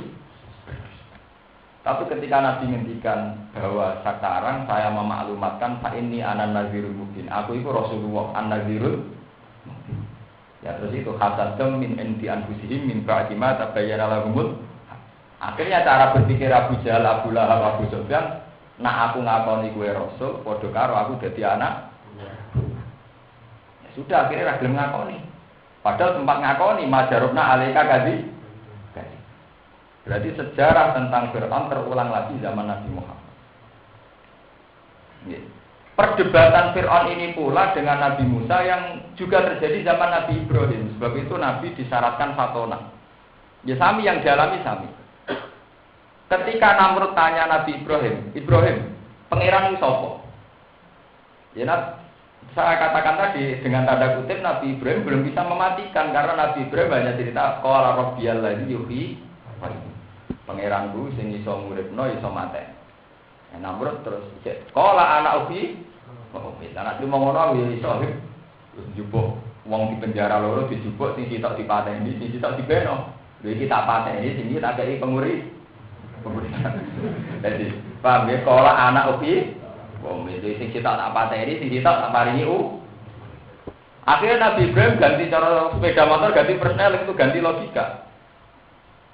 Tapi ketika Nabi ngendikan bahwa sekarang saya memaklumatkan fa inni anan nazirul mubin. Aku itu Rasulullah an-nazirul mubin. Ya terus itu hasadam min indi anfusihim min ba'di ma tabayyana lahumul. Akhirnya cara berpikir Abu Jahal, Abu Lahab, Abu Sufyan Nak aku ngakoni kowe rasul, padha karo aku dadi anak. Ya sudah akhirnya ra gelem ngakoni. Padahal sempat ngakoni majarubna alaika gadi. Berarti sejarah tentang Fir'aun terulang lagi zaman Nabi Muhammad. Perdebatan Fir'aun ini pula dengan Nabi Musa yang juga terjadi zaman Nabi Ibrahim. Sebab itu Nabi disyaratkan fatona. Ya sami yang dialami sami. Ketika Namrud tanya Nabi Ibrahim, pangeran itu sapa? Ya saya katakan tadi dengan tanda kutip Nabi Ibrahim belum bisa mematikan karena Nabi Ibrahim hanya cerita qala rabbiyal ladzi yuhyi. Pangeranku sing iso nguripno iso mateni. Namrud terus qala ana ubi. Kok anak cuma ngono ya iso njupuk wong di penjara loro dijupuk sing sitok dipateni, sing sitok dibeno. Lha iki tak pateni sing iki tak kei penguri. Jadi, paham ya qala ana ubi. Wong iki sing sitok tak pateni, sing sitok tak paringi Akhirnya Nabi Ibrahim ganti cara sepeda motor, ganti persnel itu ganti logika.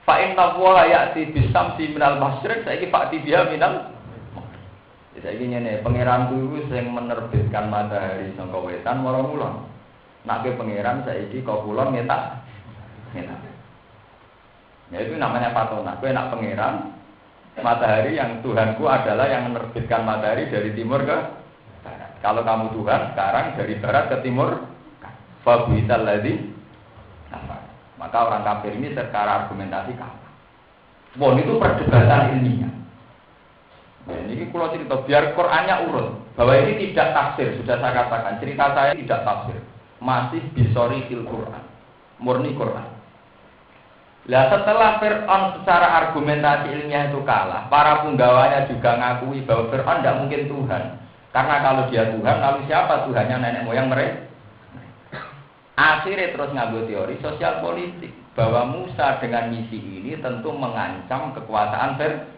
Fa inna wa ya'ti bisamsi minal masyriq saiki fa'ti biha minal. Saiki ngene, pangeranku iku sing menerbitkan matahari saka wetan marang kulon. Nek pangeran saiki kok kulon ngetak. Ya itu namanya patona. Kowe nak pangeran matahari yang Tuhanku adalah yang menerbitkan matahari dari timur ke barat. Kalau kamu Tuhan sekarang dari barat ke timur, fa bi'sal ladzi. Maka orang kafir ini secara argumentasi kalah. Bon itu perdebatan ilmiah. Nah, ini kalau cerita biar Qurannya urut bahwa ini tidak tafsir, sudah saya katakan cerita saya tidak tafsir, masih bisori fil Quran, murni Quran. Lah setelah Fir'aun secara argumentasi ilmiah itu kalah, para penggawanya juga ngakui bahwa Fir'aun tidak mungkin Tuhan, karena kalau dia Tuhan, lalu siapa Tuhannya nenek moyang mereka? Akhirnya terus ngambil teori sosial politik bahwa Musa dengan misi ini tentu mengancam kekuasaan Fir'aun.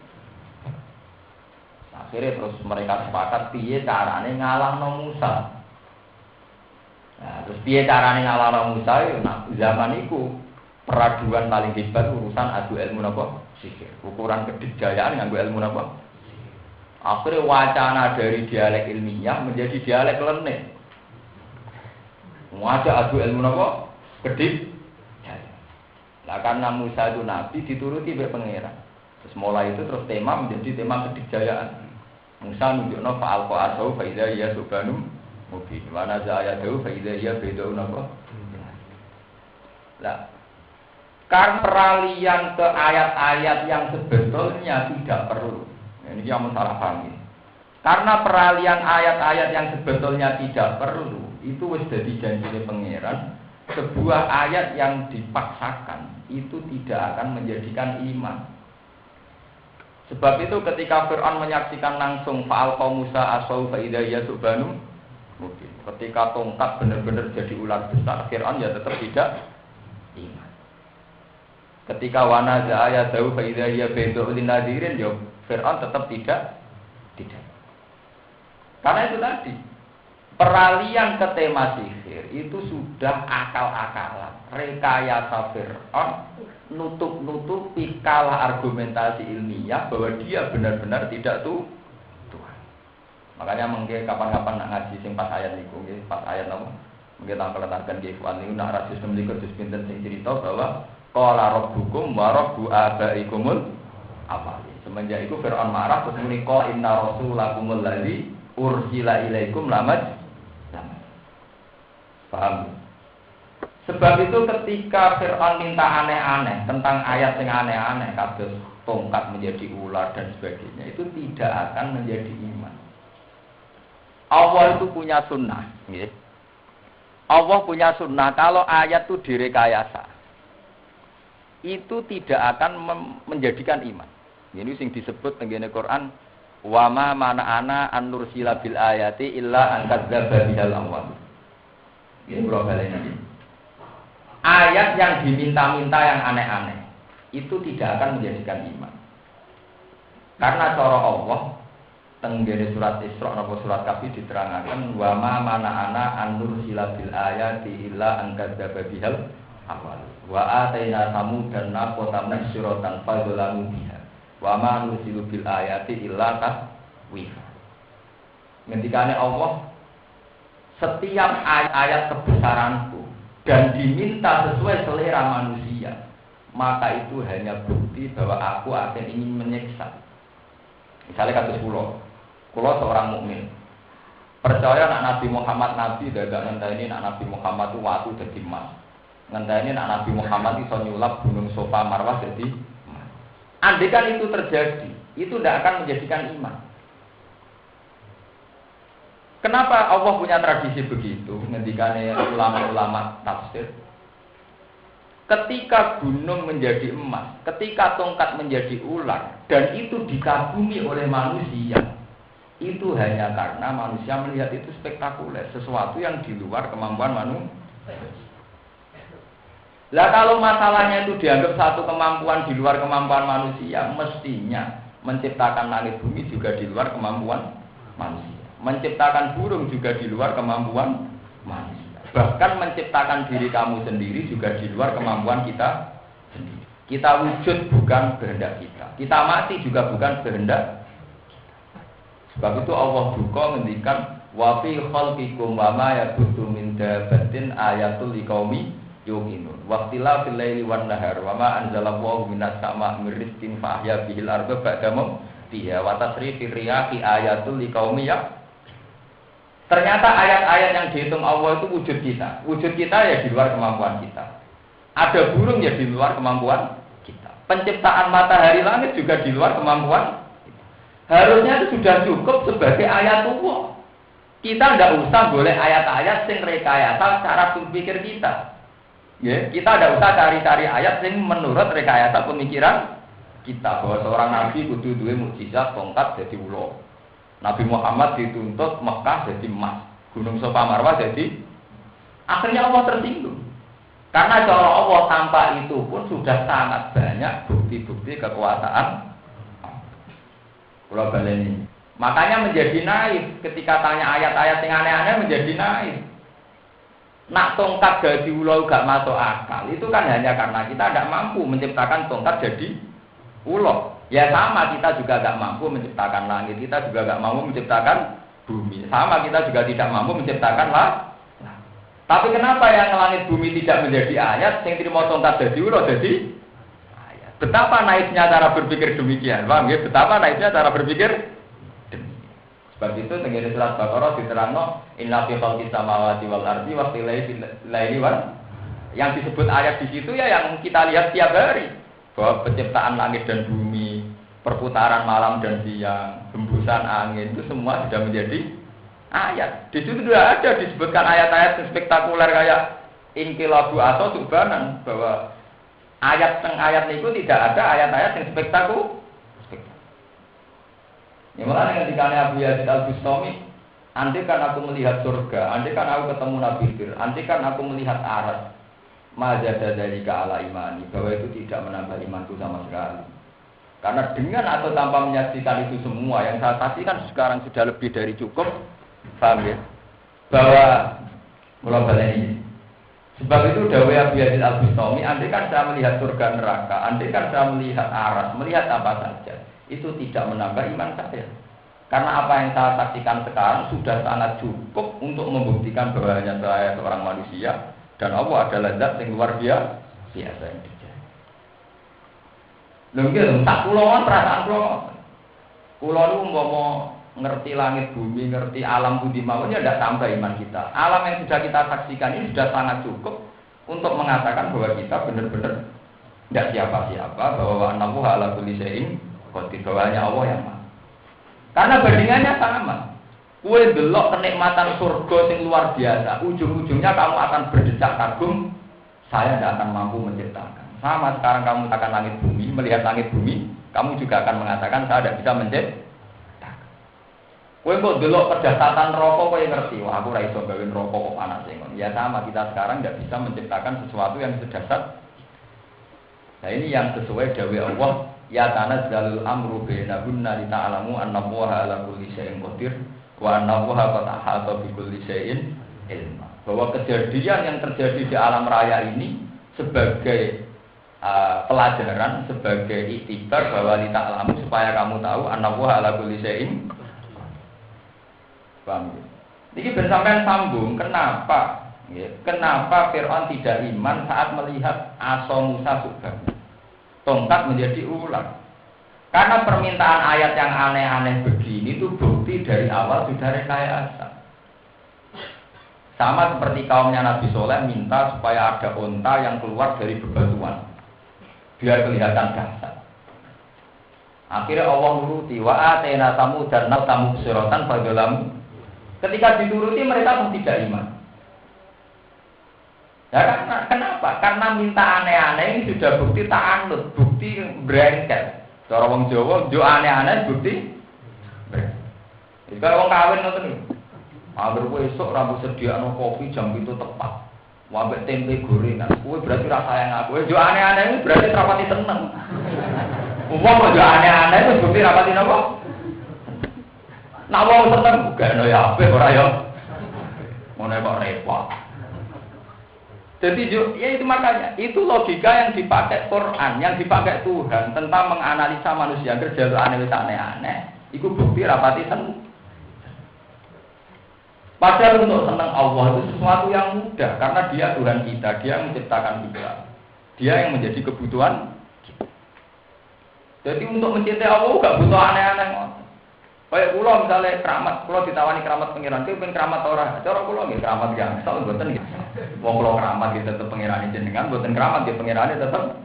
Akhirnya terus mereka sepakat piye carane ngalahno Musa. Nah, terus piye carane ngalahno Musa ya zaman itu peraduan paling hebat urusan adu ilmu napa? Sihir. Ukuran kedikjayaan nganggo ilmu napa? Akhirnya wacana dari dialek ilmiah menjadi dialek lenek. Ada adu ilmu napa? Kedip. Nah karena Musa itu nabi dituruti oleh pangeran. Terus mulai itu terus tema menjadi tema kedikjayaan. Musa nunjukno fa'al qa'asau fa idza hiya subhanum mubin. Wa naza'ayatu fa idza hiya bid'un napa? Lah karena peralihan ke ayat-ayat yang sebetulnya tidak perlu. Ini yang salah paham ini. Karena peralihan ayat-ayat yang sebetulnya tidak perlu itu wis dadi janjine pangeran, sebuah ayat yang dipaksakan itu tidak akan menjadikan iman. Sebab itu ketika Fir'aun menyaksikan langsung fa'al qaum Musa asau fa idza yasubanu mungkin ketika tongkat benar-benar jadi ular besar, Fir'aun ya tetap tidak iman. Ketika wana za'aya dawu fa idza ya baidu linadirin ya Fir'aun tetap tidak. Karena itu tadi peralihan ke tema sihir itu sudah akal-akalan, rekayasa Fir'aun nutup-nutupi kalah argumentasi ilmiah bahwa dia benar-benar tidak Tuhan. Makanya mungkin kapan-kapan nak ngaji sing pas ayat niku, nggih pas ayat napa? Mungkin tak keletakan nggih wan niku nak rasis nemlikur dus pinten sing cerita bahwa qala rabbukum wa rabbu abaikumul awwalin. Semenjak itu Fir'aun marah terus muni qala inna rasulakumul ladzi ursila ilaikum lamad. Paham? Sebab itu ketika Fir'aun minta aneh-aneh tentang ayat yang aneh-aneh, kados tongkat menjadi ular dan sebagainya, itu tidak akan menjadi iman. Allah itu punya sunnah, ya. Allah punya sunnah kalau ayat itu direkayasa, itu tidak akan menjadikan iman. Ini sing disebut tengene Quran, wa ma mana'ana an nursila bil ayati illa an kadzdzaba bihal awwal. Ini ini. Ayat yang diminta-minta yang aneh-aneh itu tidak akan menjadikan iman. Karena cara Allah tenggene surat Isra atau surat Kahfi diterangkan wa ma mana'ana an nursila bil ayati illa an kadzdzaba bihal awwal. Wa ataina samudan naqatan nasyratan fadzalamu biha. Wa ma nursilu bil ayati illa wifaq. Ngendikane Allah, setiap ayat kebesaranku dan diminta sesuai selera manusia, maka itu hanya bukti bahwa aku akan ingin menyiksa. Misalnya kasus kulo seorang mukmin percaya nak Nabi Muhammad Nabi, dadak ngenteni nak Nabi Muhammad itu watu jadi emas, ngenteni nak Nabi Muhammad iso nyulap gunung Safa Marwah jadi emas. Andai kan itu terjadi, itu tidak akan menjadikan iman. Kenapa Allah punya tradisi begitu? Ngendikane ulama-ulama tafsir, ketika gunung menjadi emas, ketika tongkat menjadi ular, dan itu dikagumi oleh manusia, itu hanya karena manusia melihat itu spektakuler, sesuatu yang di luar kemampuan manusia. Lah kalau masalahnya itu dianggap satu kemampuan di luar kemampuan manusia, mestinya menciptakan langit bumi juga di luar kemampuan manusia. Menciptakan burung juga di luar kemampuan manusia. Bahkan menciptakan diri kamu sendiri juga di luar kemampuan kita sendiri. Kita wujud bukan kehendak kita. Kita mati juga bukan kehendak. Sebab itu Allah duka ngendikan wa fi khalqikum wa ma yabuthu min dabbatin ayatul liqaumi yuqinun. Waqtila fil laili wan nahar wa ma anzalallahu minas sama'i mir rizqin fa ahya bihil arda ba'da mawtiha wa tasrifir riyahi ayatul liqaumi ya. Ternyata ayat-ayat yang dihitung Allah itu wujud kita. Wujud kita ya di luar kemampuan kita. Ada burung ya di luar kemampuan kita. Penciptaan matahari langit juga di luar kemampuan. Harusnya itu sudah cukup sebagai ayat Allah. Kita tidak usah boleh ayat-ayat sing rekayasa cara berpikir kita. Ya, kita tidak usah cari-cari ayat sing menurut rekayasa pemikiran kita, bahwa seorang nabi kudu duwe mukjizat tongkat jadi ulo. Nabi Muhammad dituntut Mekah jadi emas, Gunung Safa Marwah jadi. Akhirnya Allah tersinggung. Karena cara Allah tanpa itu pun sudah sangat banyak bukti-bukti kekuasaan. Kalau baleni. Makanya menjadi naif ketika tanya ayat-ayat yang aneh-aneh, menjadi naif. Nak tongkat jadi ulo gak masuk akal, itu kan hanya karena kita tidak mampu menciptakan tongkat jadi ulo. Ya sama, kita juga gak mampu menciptakan langit, kita juga gak mampu menciptakan bumi. Sama, kita juga tidak mampu menciptakan Tapi kenapa yang langit bumi tidak menjadi ayat, yang terima tongkat jadi ulo jadi ayat? Betapa naifnya cara berpikir demikian, paham ya? Betapa naifnya cara berpikir demikian. Sebab itu tengene surat Baqarah diterangno inna fi khalqis samawati wal ardi wa ikhtilafil laili wan. Yang disebut ayat di situ ya yang kita lihat tiap hari, bahwa penciptaan langit dan bumi, perputaran malam dan siang, hembusan angin itu semua sudah menjadi ayat. Di situ sudah ada disebutkan ayat-ayat yang spektakuler kayak inqilabu atau subhanan, bahwa ayat itu tidak ada ayat-ayat yang spektakuler. Ya malah ketika Abu Yazid Al-Bustami, andai kan aku melihat surga, andai kan aku ketemu Nabi Fir, andai kan aku melihat aras, majada dari ala imani, bahwa itu tidak menambah imanku sama sekali. Karena dengan atau tanpa menyaksikan itu semua yang saya saksikan sekarang sudah lebih dari cukup, paham ya? Bahwa global ini. Sebab itu dawai Abu Yazid Al-Bustami, andai kan saya melihat surga neraka, andai kan saya melihat aras, melihat apa saja, itu tidak menambah iman saya. Karena apa yang saya saksikan sekarang sudah sangat cukup untuk membuktikan bahwa hanya saya seorang manusia dan Allah adalah zat yang luar biasa yang terjadi. Lho tak kula perasaan kula niku umpama ngerti langit bumi, ngerti alam budi mawon ya ndak tambah iman kita. Alam yang sudah kita saksikan ini sudah sangat cukup untuk mengatakan bahwa kita benar-benar tidak siapa-siapa, bahwa Allahu ala kulli syai'in qadir, bahwa hanya Allah yang Maha. Karena bandingannya sama. Kue delok kenikmatan surga yang luar biasa, ujung-ujungnya kamu akan berdecak kagum, saya tidak akan mampu menciptakan. Sama sekarang kamu akan langit bumi, melihat langit bumi, kamu juga akan mengatakan saya tidak bisa menciptakan. Kue kok delok kedahsyatan rokok, kue ngerti, wah aku ra iso gawe rokok kok panas ngono. Ya sama, kita sekarang tidak bisa menciptakan sesuatu yang sedahsyat. Nah ini yang sesuai dawai Allah, ya tanazzalul amru bainahunna li ta'lamu annallaha ala kulli syai'in qadir wa annallaha qad ahata bi kulli syai'in ilma. Bahwa kejadian yang terjadi di alam raya ini sebagai pelajaran, sebagai iktibar bahwa li ta'lamu supaya kamu tahu annallaha ala kulli syai'in Paham ya? Ini ben sampean sambung, kenapa? Ya, kenapa Fir'aun tidak iman saat melihat asa Musa subhanallah? Tongkat menjadi ular. Karena permintaan ayat yang aneh-aneh begini itu bukti dari awal sudah rekayasa. Sama seperti kaumnya Nabi Soleh minta supaya ada unta yang keluar dari bebatuan, biar kelihatan dahsyat. Akhirnya Allah nuruti wa atena tamu dan tamu siratan fadzalamu. Ketika dituruti mereka pun tidak iman. Ya, kenapa? Karena minta aneh-aneh ini sudah bukti ta'anut, bukti brengket. Cara wong Jawa, jo aneh-aneh bukti brengket. Kalau wong kawin ngoten niku. Agar kowe esuk rambut sediakno kopi jam itu tepat. Wambek tempe gorengan. Kowe berarti ra sayang aku. Jo aneh-aneh itu berarti rapati seneng. Wong kok jo aneh-aneh itu bukti rapati napa? Nak wong seneng gak ono ya apik ora ya. Ngono kok repot. Jadi ya itu makanya, itu logika yang dipakai Quran, yang dipakai Tuhan tentang menganalisa manusia kerja itu aneh-aneh, itu bukti rapati seneng. Padahal untuk senang Allah itu sesuatu yang mudah, karena Dia Tuhan kita, Dia yang menciptakan kita, Dia yang menjadi kebutuhan kita. Jadi untuk mencintai Allah gak butuh aneh-aneh. Kayak pulau misalnya keramat, pulau ditawani keramat pengiran, itu pengen keramat orang. Cara pulau nggak keramat yang, soal buatan gitu. Wong pulau keramat gitu tetap pengiran jenengan, buatan keramat dia pengirannya tetap.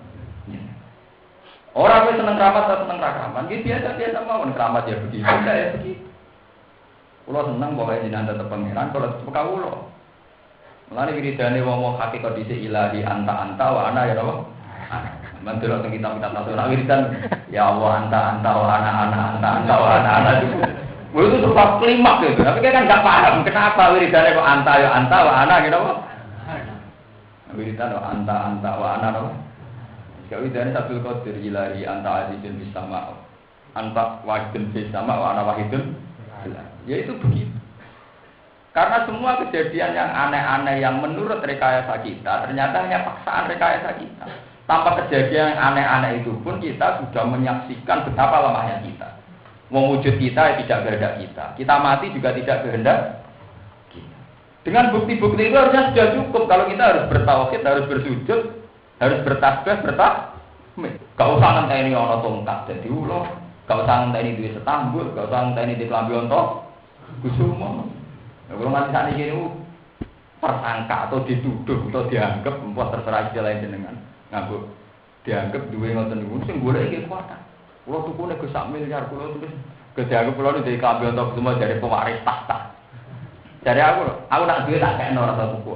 Orang yang seneng keramat atau seneng keramat, gitu biasa mau keramat ya begitu, ya begitu. Pulau seneng pokoknya jenengan tetap pengiran, kalau tetap kau pulau. Mulane wiridane wong hakikat dhisik ilahi anta wa ana ya apa? Mantul teng kita tasawuf wiridan ya Allah anta wa anta wa ana itu. Itu sebab klimaks itu. Tapi kan enggak paham kenapa wiridane kok anta wa ana gitu apa? Wiridan anta wa ana apa? Kalau wiridane Abdul Qadir ilahi anta azizun bis sama. Anta wahidun bis sama wa ana wahidun. Ya itu begitu. Karena semua kejadian yang aneh-aneh yang menurut rekayasa kita ternyata hanya paksaan rekayasa kita. Tanpa kejadian yang aneh-aneh itu pun kita sudah menyaksikan betapa lemahnya kita. Wujud kita tidak kehendak kita. Kita mati juga tidak kehendak kita. Dengan bukti-bukti itu harusnya sudah cukup. Kalau kita harus bertauhid, harus bersujud, harus bertasbih, bertahmid. Gak usah ngenteni ana tongkat dadi ulo, gak usah ngenteni duwe setambul, gak usah ngenteni di klambi onto kusuma. Kalau nanti saat ini tersangka atau dituduh atau dianggap membuat terserah istilah jenengan. Nganggo dianggap duwe ngoten niku sing golek iki kuat. Kulo tukune ge sak miliar kulo terus dianggap kulo dari kabeh untuk semua dari pewaris tahta. Dari aku nak duwe tak kekno rasa tuku.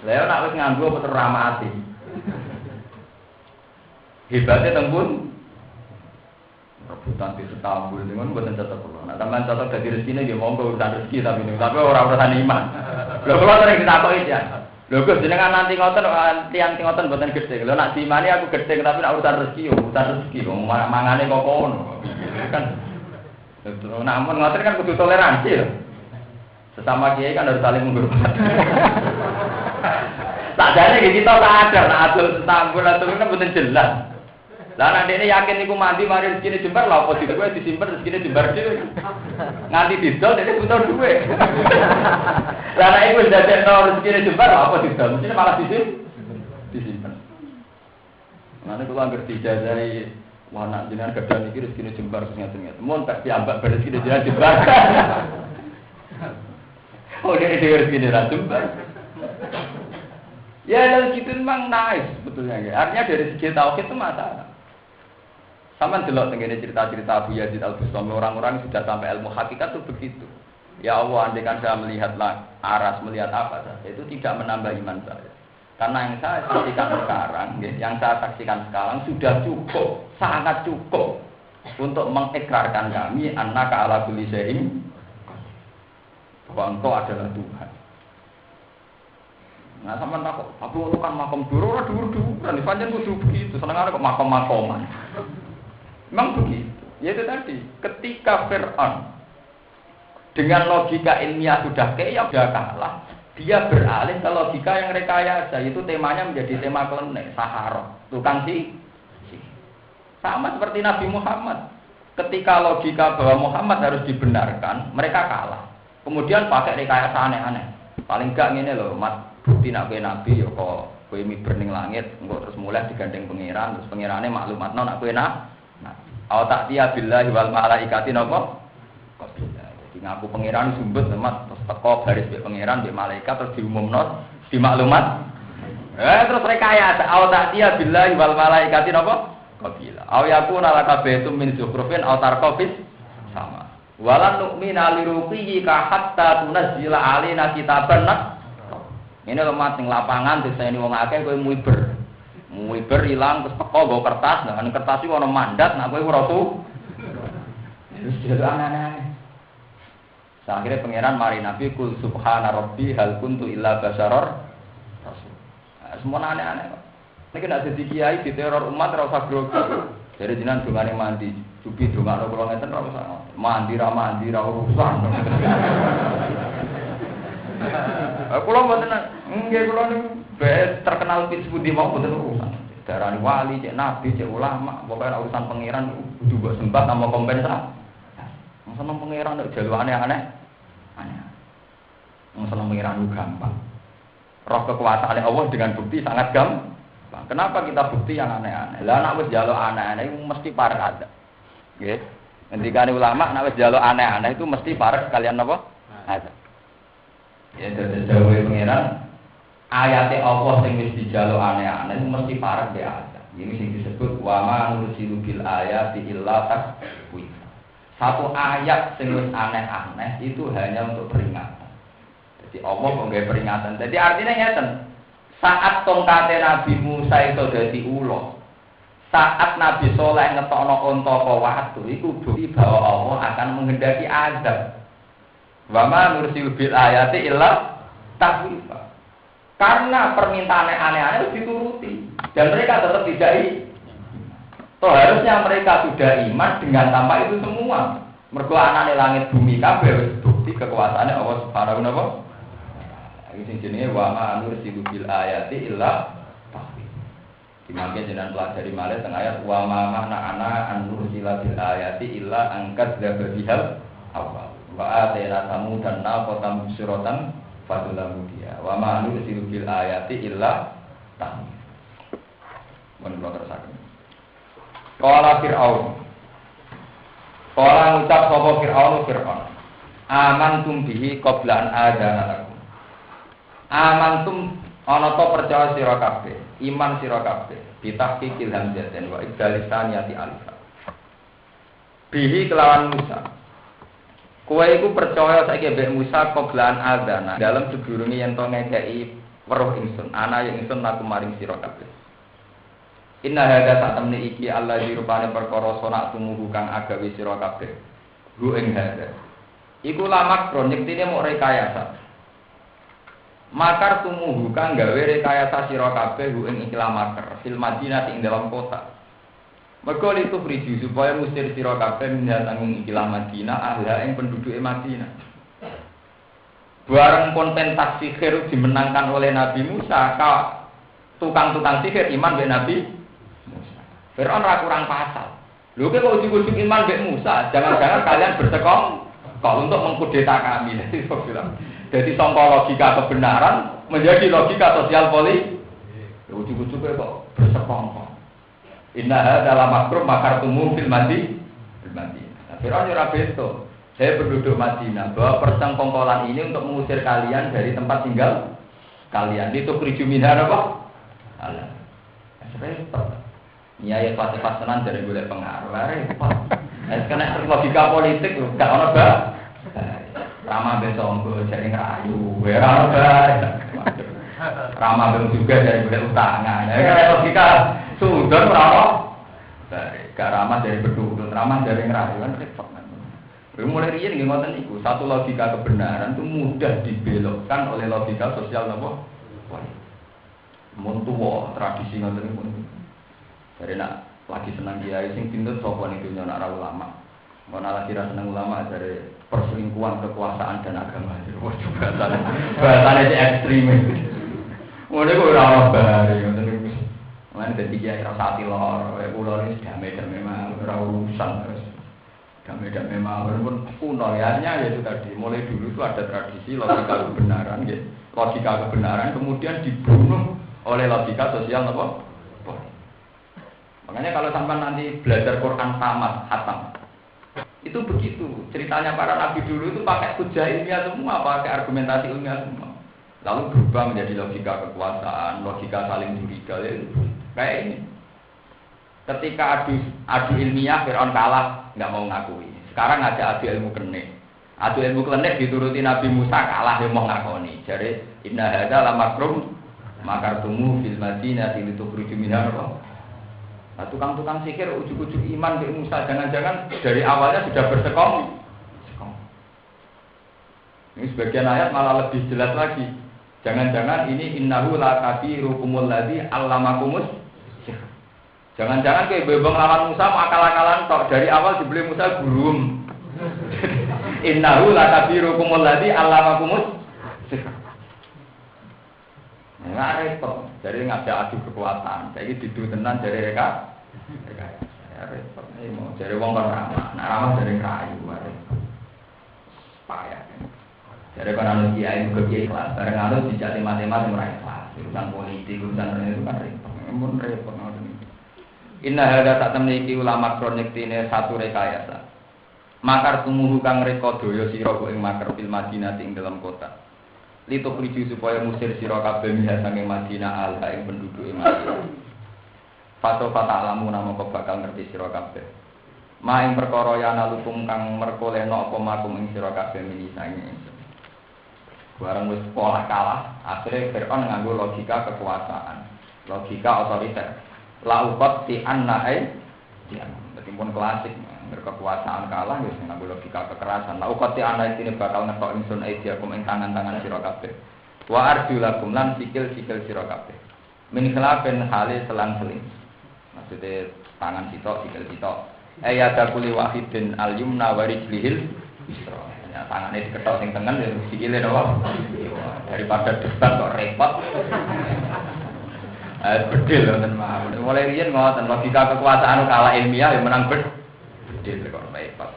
Lah nek wis nganggo apa terus ramati. Hebatnya tembun rebutan di setambul dengan buatan catat kulo. Nah, teman catat dari rezeki nggih monggo urusan rezeki tapi ora urusan iman. Lho kulo sering ditakoki ya. Lho Gus jenengan nanti ngoten tiang ngoten mboten gedhe. Lho nak diimani aku gedhe tapi nak urusan rezeki wong mangane kok kono. Kan. Terus namun ngoten kan kudu toleransi lho. Sesama kiai kan harus saling menghormati. Sadane kita sadar nak adol setambul atau kan mboten jelas. Lah nek dene yakin iku mandi mari rezekine jembar lha apa dikowe disimpen rezekine jembar dhewe. Nganti didol dene butuh duwe. Lah nek iku ndadekno rezekine jembar lha apa didol mesti malah disimpen. Mane kula anggere dijajahi wah nek jenengan gedhe iki rezekine jembar terus ngaten-ngaten. Mun tak piambak rezekine jenengan jembar. Oh dene dhewe rezekine ra jembar. Ya dan gitu memang nice sebetulnya ya. Artinya dari segi tauhid itu masalah. Sama delok tengene cerita-cerita Abu Yazid Al-Bustami orang-orang sudah sampai ilmu hakikat itu begitu. Ya Allah, andai kan saya melihat aras, melihat apa saja, itu tidak menambah iman saya. Karena yang saya saksikan sekarang, yang saya saksikan sekarang sudah cukup, sangat cukup untuk mengikrarkan kami annaka ala kulli syai'in bahwa engkau adalah Tuhan. Nah, sama tak kok, tapi itu kan makam dulu, kan dipanjang kudu begitu, seneng kok makam-makaman. Memang begitu. Ya itu tadi, ketika Fir'aun dengan logika ilmiah sudah kalah, dia beralih ke logika yang rekayasa, itu temanya menjadi tema klenik, sahara, tukang si. Sama seperti Nabi Muhammad. ketika logika bahwa Muhammad harus dibenarkan, mereka kalah. Kemudian pakai rekayasa aneh-aneh. Paling gak ngene lho, Mat, bukti nak kowe nabi ya kok kowe miber ning langit, engko terus mulai digandeng pangeran, terus pangerane maklumatno nak kowe nah. Aw ta'tiya billahi wal malaikati napa? Kok bisa. Jadi ngaku pangeran sumbet Mat, terus teko baris mbek pangeran mbek malaikat terus diumumno di maklumat. Terus rekayasa aw ta'tiya billahi wal malaikati napa? Qabila. Aw yakuna laka baitum min zukhrufin aw tarqabis sama. Walan nu'mina liruqihi ka hatta tunazzila alaina kitaban nak. Ini lemah ning lapangan diseni wong akeh kowe muiber. Muiber ilang terus teko nggo kertas, nah kertas iki ana mandat nak kowe ora tuh. Wis jero aneh-aneh. Akhirnya pangeran mari Nabi kul subhana rabbi hal kuntu illa basyarar rasul. Semua aneh-aneh kok. Nek nek dadi kiai diteror umat ora usah grogi. Jadi jenengan dongane mandi, cupi dongane kula ngeten ora usah. Mandi ra urusan. Kula mboten nggih kula niku terkenal pit sepundi mau mboten urusan. Darani wali, cek nabi, cek ulama, pokoke urusan pangeran kudu mbok sembah sama kompensasi. Wong seneng pangeran nek jalu aneh-aneh. Wong seneng pangeran gampang. Roh kekuasaan Allah dengan bukti sangat gampang. Kenapa kita bukti yang aneh-aneh? Lah nek wis njaluk aneh-aneh itu mesti parek ada. Nggih. Ngendikane ulama nek wis njaluk aneh-aneh itu mesti parek kalian apa? Ada. Ya dadi dawuhe pangeran ayate Allah sing wis dijaluk aneh-aneh itu mesti parek be ada. Ini sing disebut wa ma nursilu bil ayati illa taswif. Satu ayat sing wis aneh-aneh itu hanya untuk peringatan. Jadi Allah kok nggawe peringatan. Jadi artinya ngeten. Saat tongkate Nabi Musa itu dadi ulo, saat Nabi Soleh ngetokno unta apa watu, itu bukti bahwa Allah akan menghendaki azab. Wa ma nursil bil ayati illa takhwifa. Karena permintaan aneh-aneh dituruti dan mereka tetap tidak toh harusnya mereka sudah iman dengan tanpa itu semua. Mergo anane langit bumi kabeh wis bukti kekuasaane Allah Subhanahu wa taala. Iki sing jenenge wa ma nursilu bil ayati illa tahwif. Dimangke jenengan pelajari malih teng ayat wa ma mana ana an nursila bil ayati illa angkat dzabihal awal. Wa atayna samudan naqatan musyratan fadulamu dia. Wa ma nursilu bil ayati illa tahwif. Mun kula terusaken. Qala Fir'aun. Qala ngucap sapa Fir'aun. Amantum bihi qabla an adzana. Amantum ana ta percaya sira kabeh, iman sira kabeh, bitahqiqil hamzatin wa ibdalisaniyati alif. Bihi kelawan Musa. Kowe iku percaya saiki mbek Musa qoblan adzana, dalam sedurunge yen to ngekeki weruh ingsun, ana ing ingsun laku maring sira kabeh. Inna hadza satamne iki Allah dirupane perkara sonak tumuhu kang agawe sira kabeh. Hu ing hadza. Iku lamak proyektine mok rekayasa. Makar tumuhu kang gawe rekayasa sira kabeh ing ikhlas makar fil Madinah ing dalam kota. Mergo itu priju supaya musir sira kabeh minatang ing ikhlas Madinah ahla ing penduduke Madinah. Bareng konten sihir dimenangkan oleh Nabi Musa, tukang-tukang sihir iman be Nabi Musa. Fir'aun ra kurang pasal. Lho kok ujug-ujug iman be Musa, jangan-jangan kalian bersekongkol untuk mengkudeta kami. Jadi sangka logika kebenaran menjadi logika sosial politik. Ujug-ujug kok bersekongkol. Inna dalam makrum makar tumum fil Madinah. Fir'aun ora beto. Saya penduduk Madinah bahwa persekongkolan ini untuk mengusir kalian dari tempat tinggal kalian. Itu kriju minha apa? Allah. Repot. Nyai pas tenan dari golek pengaruh. Repot. Karena logika politik gak ono ba. Ramah besongko jadi ngerayu, ora bae. Ramah ben juga dari golek utangan. Ya logika sudon ora ono. Gak ramah dari berduduk, ramah dari ngerayu kan repot. Mulai riyen nggih ngoten niku, satu logika kebenaran itu mudah dibelokkan oleh logika sosial napa? Mun tuwa tradisi ngoten niku. Dari nak lagi senang kiai sing pinter sapa niku nyonak ra ulama. Mun lagi ra seneng ulama dari perselingkuhan kekuasaan dan agama. Wah juga bahasane sing ekstrem. Mulai kok ora ono bare ngoten niku. Lan dadi kiai ra sati lor, kaya kula iki damai-damai mah ora urusan terus. Damai-damai mawon pun kuno ya, ya itu tadi. Mulai dulu itu ada tradisi logika kebenaran, ya. Logika kebenaran kemudian dibunuh oleh logika sosial apa? Makanya kalau sampai nanti belajar Quran tamat, hatam, itu begitu. Ceritanya para nabi dulu itu pakai hujah ilmiah semua, pakai argumentasi ilmiah semua. Lalu berubah menjadi logika kekuasaan, logika saling curiga, ya. Kayak ini. Ketika adu ilmiah, Fir'aun kalah, nggak mau ngakui. Sekarang ada adu ilmu klenik. Adu ilmu klenik dituruti Nabi Musa kalah, dia mau ngakoni. Jadi inna hadza la makrum makartumu fil madinati litukhruju minha. Nah, tukang-tukang sihir ujuk-ujuk iman ke Musa, jangan-jangan dari awalnya sudah bersekong. Ini sebagian ayat malah lebih jelas lagi. Jangan-jangan ini innahu la kabirukumul ladzi allamakumus. Jangan-jangan kayak bebong lawan Musa mau akal-akalan tok, dari awal dibeli Musa gurum. Innahu lakabirukumul ladzi allamakumus. Nah, repot. Jadi ngajak adu kekuatan. Saiki didu tenan dari mereka. Ya repot. Ini mau dari wong kan ramah. Nah, ramah dari rayu. Payah. Jadi kan anu kiai ke kiai kelas, bareng anu dijati matematik ora ikhlas. Urusan politik, urusan itu kan repot. Mun repot ngoten. Inna hadza tak temne iki ulama kronektine satu rekayasa. Makar tumuhu kang reka daya sira ing makar fil Madinah ing dalam kota. Litu priju supaya musir sira kabeh minha saking Madinah alha ing penduduk ing Madinah. Fato fata'lamu namaka bakal ngerti sira kabeh. Ma ing perkara yana lukum kang merkoleno apa makum ing sira kabeh minisange. Barang wis pola kalah, akhire Fir'aun nganggo logika kekuasaan, logika otoriter. Laukot ti annae ya meskipun klasik berkekuasaan kalah wis nganggo logika kekerasan. Laukot ti annae ini bakal ngetok ingsun aidiakum ing tangan-tangan sira kabeh. Wa arjulakum lan sikil-sikil sira kabeh. Min khilafen hale selang-seling. Maksudnya tangan sitok sikil sitok. Ayata kulli wahidin al-yumna wa rijlihil isra. Ya tangane diketok sing tengen ya sikile doang. Daripada debat kok repot. Bedil wonten mawon. Mulai riyen ngoten logika kekuasaan kalah ilmiah yang menang bedil kok repot.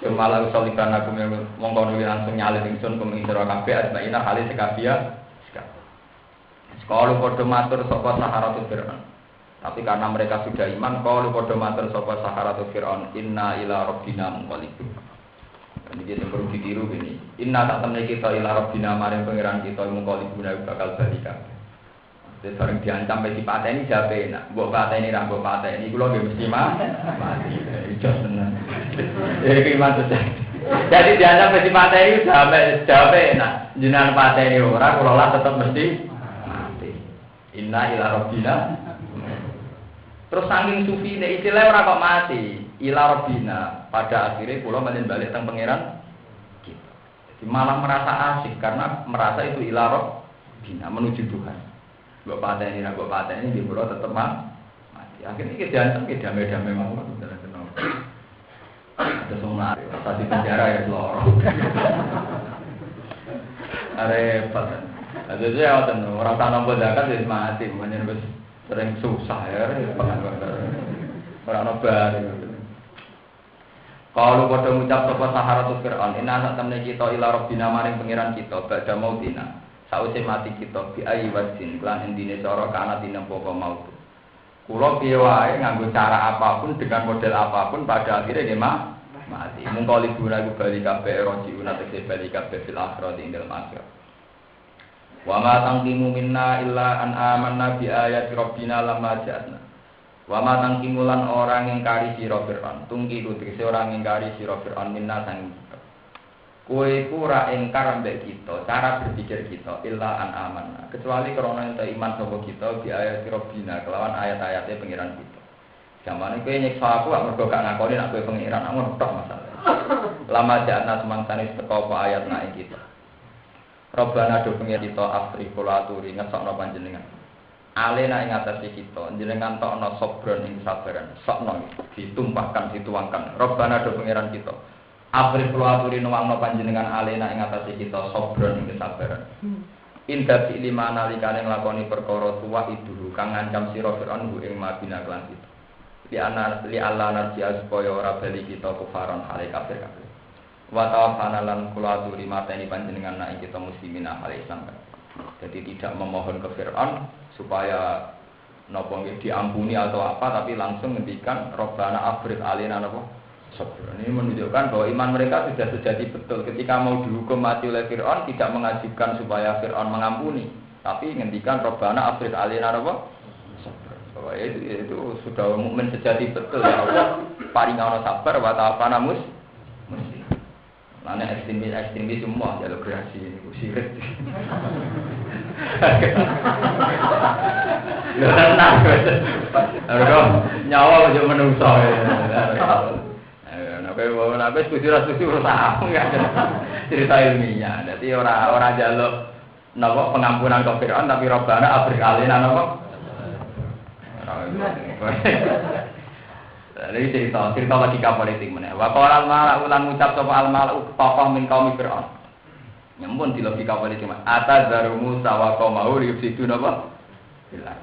Semalah usalikan aku mongko nuli langsung nyalip ingsun kuming sira kabeh asmaina halis sekabia. Sekolah padha matur sapa Saharatul Fir'aun. Tapi karena mereka sudah iman, qalu padha matur sapa Saharatul Fir'aun inna ila rabbina munqalibun. Ini dia yang perlu ditiru ini. Inna tak temne kita ila rabbina maring pangeran kita munqalibun bakal bali kabeh. Sering diancam pesi pateni jape enak. Mbok pateni ra mbok pateni kula nggih mesti mati. Ijos tenan. Iki maksudnya. Jadi diancam pesi pateni jape enak. Jenengan pateni ora kula lah tetep mesti mati. Inna ila rabbina. Terus saking sufine istilah ora kok mati. Ila rabbina. Pada akhirnya kula menyen balik teng pangeran kita. Jadi malah merasa asik karena merasa itu ila rabbina menuju Tuhan. Mbok pateni ra mbok pateni di pulau tetep mati. Akhirnya iki diancam ki damai-damai mawon tenan-tenan. Ada semua tadi penjara ya loro. Repot. Ada dia ngoten ora tak nampa zakat wis mati, pancen wis sering susah ya repot. Ora ono bar. Kalau padha ngucap sapa Saharatul Fir'aun, inna sak temne kita ila rabbina maring pangeran kita badha mautina. Sause mati kita bi ayi wasin lan endine cara kana tinempo apa maut. Kula piye wae nganggo cara apapun dengan model apapun pada akhirnya nggih mati. Mung kali guna ku bali kabeh rojiuna tegese bali kabeh fil akhirat ing dalem akhirat. Wa ma tangkimu minna illa an amanna bi ayati rabbina lamma ja'atna. Wa ma tangkimu lan orang ingkari sira Fir'aun. Tungki ku tegese orang ingkari sira Fir'aun minna sang kowe ora engkar ambek kita, cara berpikir kita illa an amanna, kecuali karena ente iman sapa kita di ayat Rabbina kelawan ayat-ayate pengiran kita. Jamane kowe nyiksa aku gak mergo gak ngakoni nek kowe pengiran, amun tok masalah. Lama jana semangsane teko apa ayat naik kita. Rabbana do pengiran kita afri kula aturi ngesokno panjenengan. Alena ing atase kita, jenengan tokno sobron ing sabaran, sokno ditumpahkan dituangkan. Rabbana do pengiran kita Afri aturi nuwangno panjenengan alena ing atase kita sobron ing kesabaran. Indah fi lima nalikane nglakoni perkara tuwa itu kang ngancam sira Fir'aun ing Madinah lan kita. li Allah narji'a supaya ora bali kita kufaron hale kafir kabeh. Wa tawaffana lan kula aturi mateni panjenengan nek kita muslimin hal Islam. Jadi tidak memohon ke Fir'aun supaya napa diampuni atau apa, tapi langsung ngendikan Rabbana afrid alina napa sabr. Ini menunjukkan bahwa iman mereka sudah sejati betul. Ketika mau dihukum mati oleh Fir'aun tidak mengajukan supaya Fir'aun mengampuni, tapi ngendikan Rabbana afrid alina napa sabr. Bahwa itu sudah mukmin sejati betul ya Allah. Paringono sabar wa ta'afana muslim. Mana ekstremis semua jalur kreasi ini sirik. Nah, harga nyawa aja menungso. Nabe setuju sama ya. Cerita ilmiah. Jadi orang jaluk napa pengampunan ke Fir'aun tapi Rabbana afrik alina napa. Jadi cerita logika politik mana? Waqala al-mala'u lan ngucap sapa al-mala'u tokoh min kaum Fir'aun. Nyempun di logika politik mana? Atadzaru Musa wa qaumahu yufsidu napa? Bilang.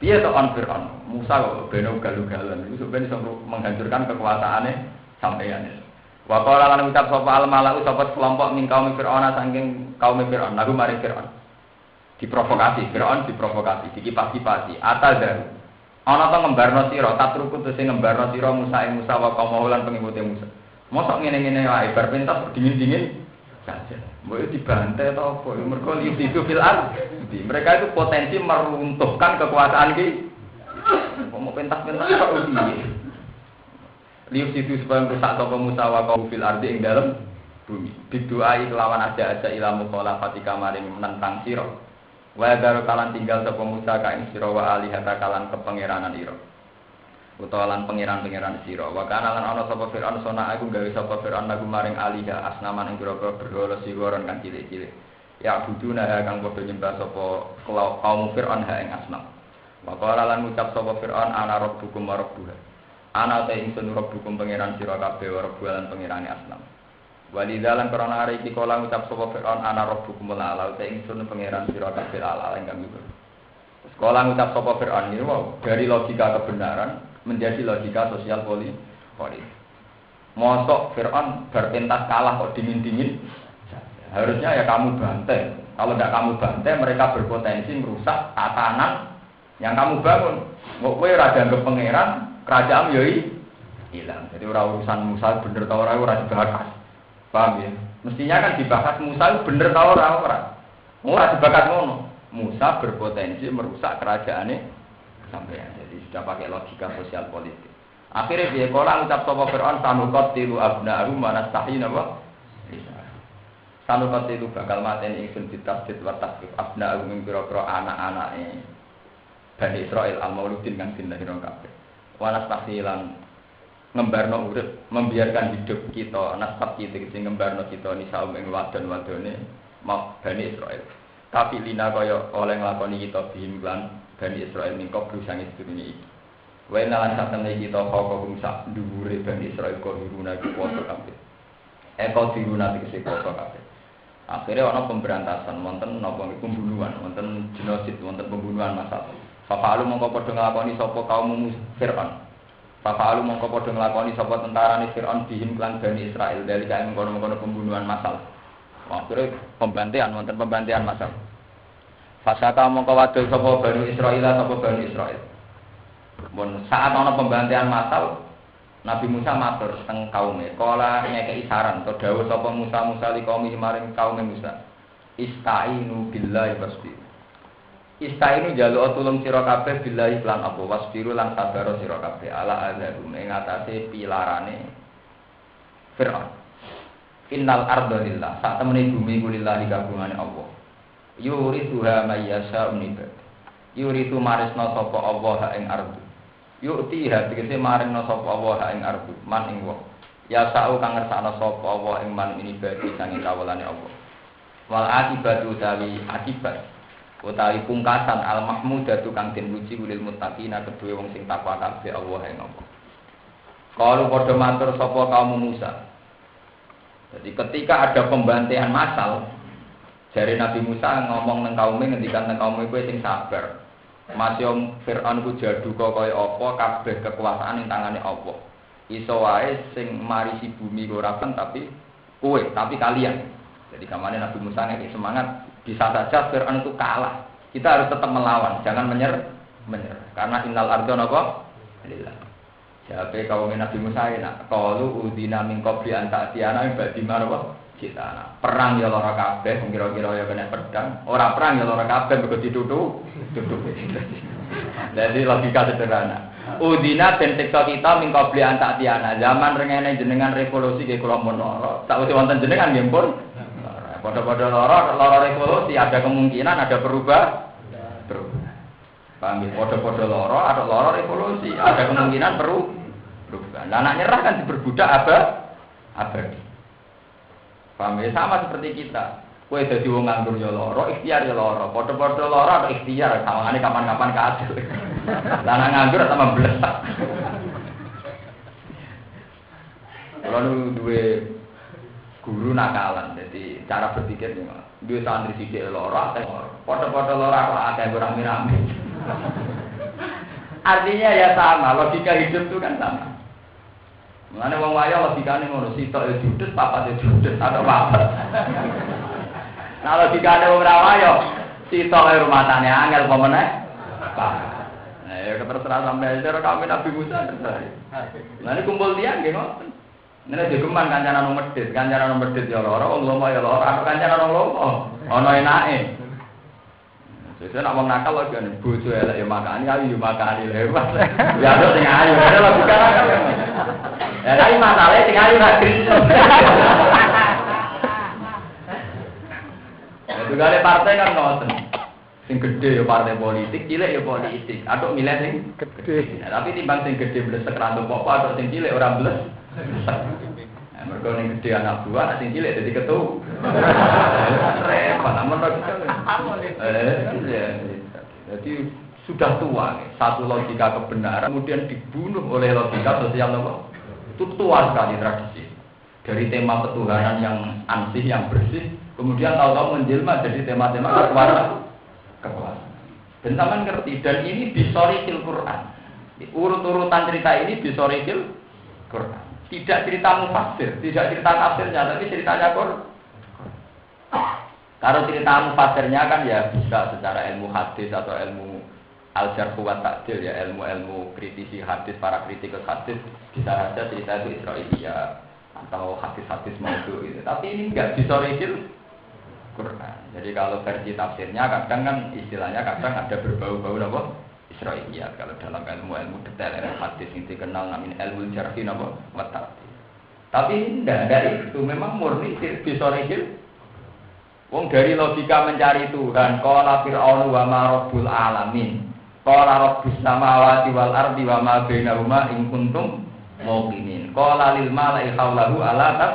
Piye to on Fir'aun? Musa kok ben ugal-ugalan iku sampeyan iso menghancurkan kekuasaane sampeyan. Waqala lan ngucap sapa al-mala'u sapa kelompok min kaum Fir'aun saking kaum Fir'aun lagu mari Fir'aun. Diprovokasi, Fir'aun diprovokasi, dikipas-kipasi. Atadzaru ana ta ngembarno sira tatruku te sing ngembarno sira Musa ing Musa wa kaum lan pengikute Musa. Mosok ngene-ngene wae bar pentas dingin-dingin saja. Mbok dibantai ta apa? Mergo itu fil ard. Mereka itu potensi meruntuhkan kekuasaan ki. Mau pentas-pentas kok piye? Lius itu supaya rusak sapa Musa wa kaum fil ard ing dalem bumi. Biduai kelawan aja ila mukhalafati kamaring menentang sira. Wa daru kalan tinggal sapa Musa ka ing sira wa alihata kalan kepangeranan ira. Utawa lan pangeran-pangeran sira. Wa kana lan ana sapa Firaun sona aku gawe sapa Firaun lagu maring aliha asnaman ing pira-pira berhala sigoron kang cilik-cilik. Ya buduna kang padha nyembah sapa kaum Firaun ha ing asnam. Wa qala lan ngucap sapa Firaun ana rabbukum wa rabbuha. Ana ta ingsun rabbukum pangeran sira kabeh wa rabbuha lan pangerane asnam. Walidalan karena hari iki kala ngucap sapa Fir'aun ana rabbukumul a'la ta ingsun pangeran sira kabeh a'la ingkang dhuwur. Sekolah ngucap sapa Fir'aun iki wow, dari logika kebenaran menjadi logika sosial politik. Mosok Fir'aun berpentas kalah kok dingin-dingin. Harusnya ya kamu bantai. Kalau tidak kamu bantai mereka berpotensi merusak tatanan yang kamu bangun. Kok kowe ora dianggap pangeran, kerajaan yo hilang. Jadi ora urusan Musa bener ta ora dibahas. Paham ya? Mestinya kan dibahas Musa itu bener tau ora. Ora dibahas ngono. Musa berpotensi merusak kerajaannya sampeyan. Jadi sudah pakai logika sosial politik. Akhirnya dia kala ngucap sapa Fir'aun sanuqatilu abna'ahum wa nastahyi napa? Sanuqatilu bakal mateni ingsun ditasdid wa tasdid abna'ahum ing pira-pira anak-anake Bani Israil al-mauludin kang dilahirno kabeh. Wa nastahyi lan ngembarno urip membiarkan hidup kita nasab kita sing ngembarno kita nisaum ing wadon-wadone Bani Israil. Tapi lina kaya oleh nglakoni kita bihim lan Bani Israil ning koblus sang sedurunge iki. Wae nalan satemene kita kok sak dhuwure Bani Israil kok diruna iki poso kabeh. Eko diruna iki poso kabeh. Akhirnya ana pemberantasan wonten napa pembunuhan, wonten genosid, wonten pembunuhan massal. Fa'alu mongko padha nglakoni sapa kaum Fir'aun. Fa'alu mongko padha nglakoni sapa tentarane Fir'aun bihim lan Bani Israil dari kae mengkono-mengkono pembunuhan massal. Akhire pembantian wonten pembantian massal. Fasaka mongko wadul sapa Bani Israil sapa Bani Israil. Mun saat ana pembantian massal Nabi Musa matur teng kaume, kala ngekeki saran to dawuh sapa Musa li kaum maring kaume Musa. Istainu billahi wasbir. Istainu jaluk tulung sira kabeh billahi lan apa wasbiru lan sabar sira kabeh ala azabum ing atase pilarane Fir'aun. Innal arda lillah, sak temene bumi ku lillahi kagungane Allah. Yurituha may yasha'u min ibad. Yuritu marisna sapa Allah ing ardu. Yu'tiha tegese maringna sapa Allah ing ardu man ing wong. Ya sa'u kang ngersakna sapa Allah ing man ini ibadi sange kawulane Allah. Wal akibatu tawi akibat utawi pungkasan al mahmudatu kang den puji lil muttaqina kedue wong sing takwa kabeh Allah ing Allah. Kalu padha matur sapa kaum Musa. Jadi ketika ada pembantaian massal, jari Nabi Musa ngomong nang kaume ngendikan nang kaume kowe sing sabar. Masih Fir'aun ku jadu kok kaya apa kabeh kekuasaan ing tangane Allah. Iso wae sing marisi bumi ora tapi kowe, tapi kalian. Jadi kamane Nabi Musa ngeki semangat, bisa saja Fir'aun itu kalah. Kita harus tetap melawan, jangan menyerah. Karena innal ardha napa? Lillah. Jabe kaum Nabi Musa enak. Qalu udina min qabli an ta'tiyana ba'di marwa kita. Perang ya lara kabeh, kira-kira ya kena pedang. Ora perang ya lara kabeh mergo ditutup. Jadi logika sederhana. Udina ben siksa kita min qabli an ta'tiyana. Zaman rengene jenengan revolusi ke kula mun lara. Sakwise wonten jenengan nggih pun. Padha-padha lara revolusi ada kemungkinan ada perubahan. Paham ya? Padha-padha lara atau lara revolusi ada kemungkinan perubahan. Nah, anak nyerah kan diperbudak abadi. Paham ya? Sama seperti kita. Kowe dadi wong nganggur ya lara, ikhtiar ya lara. Padha-padha lara atau ikhtiar sawangane kapan-kapan kasil. Lah nek nganggur tambah blesak. Kalau duwe guru nakalan, jadi cara berpikirnya duwe santri sithik lara, akeh lara. Padha-padha lara kok akeh rame-rame. Artinya ya sama, logika hidup itu kan sama. Mengenai wong waya logikane ngono, sitok ya judes, papat ya judes, atau papat. Nah logikane wong ra waya, sitok ya rumah tane angel apa meneh? Nah ya terserah sampeyan cara kami Nabi Musa terserah. Nah ini kumpul tiyang nggih ngoten. Nek digeman kancanan wong medhit, kancanan wong medhit ya lara, wong lomo ya lara, atau kancanan wong lomo ana enake. Jadi nak wong nakal lho kan bojo elek ya makani, ayu ya makani lewat. Ya ada sing ayu, ada lho bukan nakal. Ya tapi masalahnya sing ayu ra Kristus. Itu gale partai kan ngoten. Sing gedhe ya partai politik, cilik ya politik. Atuk milih sing gedhe. Nah, tapi timbang sing gedhe blesek ra entuk apa atau sing cilik ora blesek. Nah, mergo ning gedhe anak buah, sing cilik dadi ketu. Repot amun jadi sudah tua, satu logika kebenaran kemudian dibunuh oleh logika sosial apa? Itu tua sekali tradisi. Dari tema ketuhanan yang ansih, yang bersih, kemudian tahu-tahu menjelma jadi tema-tema kekuasaan. Dan teman ngerti, dan ini bisorikil Quran. Urut-urutan cerita ini bisorikil Quran. Tidak cerita mufassir, tidak cerita tafsirnya, tapi ceritanya Quran. Kalau cerita mufassirnya kan ya bisa secara ilmu hadis atau ilmu al-jarh wa ta'dil ya, ilmu-ilmu kritisi hadis, para kritikus hadis bisa saja cerita itu Israiliyah atau hadis-hadis maudhu gitu. Tapi ini enggak disorikil Quran. Jadi kalau versi tafsirnya kadang kan istilahnya kadang ada berbau-bau apa? Israiliyah kalau dalam ilmu-ilmu detail ilmu hadis yang dikenal namanya ilmu jarh wa ta'dil. Tapi enggak ada itu, memang murni disorikil. Wong dari logika mencari Tuhan, qala fir'aunu wa ma rabbul alamin. Qala rabbus samawati wal ardi wa ma bainahuma in kuntum muqinin. Qala lil mala'i haulahu ala tas.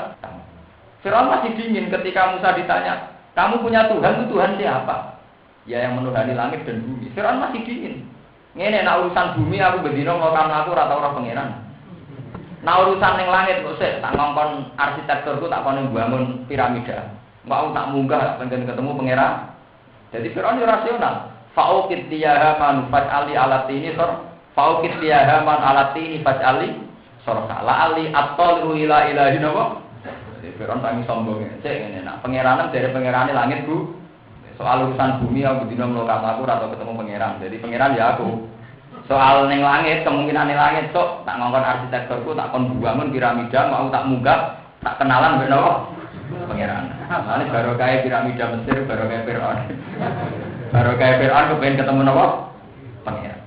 Fir'aun masih dingin ketika Musa ditanya, "Kamu punya Tuhan, itu Tuhan siapa?" Ya yang menuhani langit dan bumi. Fir'aun masih dingin. Ngene nek urusan bumi aku bendino ngokam aku ora tau ora pangeran. Nek urusan ning langit kok sik tak ngongkon arsitekturku tak kono bangun piramida. Mau tak munggah pengen ketemu pangeran. Jadi Firaun rasional. Fa'ukit liyaha man faj'ali alatini sor. Fa'ukit liyaha man alatini faj'ali sor. La ali at-taliru ila ilahi nawa. Jadi Firaun tangi sombong. Cek ngene nak pangeranan dari pangerane langit, Bu. Soal urusan bumi aku dina mlokam aku ora ketemu pangeran. Jadi pangeran ya aku. Soal ning langit, kemungkinan ning langit sok tak ngongkon arsitekturku tak kon bangun piramida, mau tak munggah, tak kenalan mbek nawa. Pangeran. Ini baru kayak piramida Mesir, baru kayak Fir'aun. Baru kayak Fir'aun kepengen ketemu apa? Pangeran.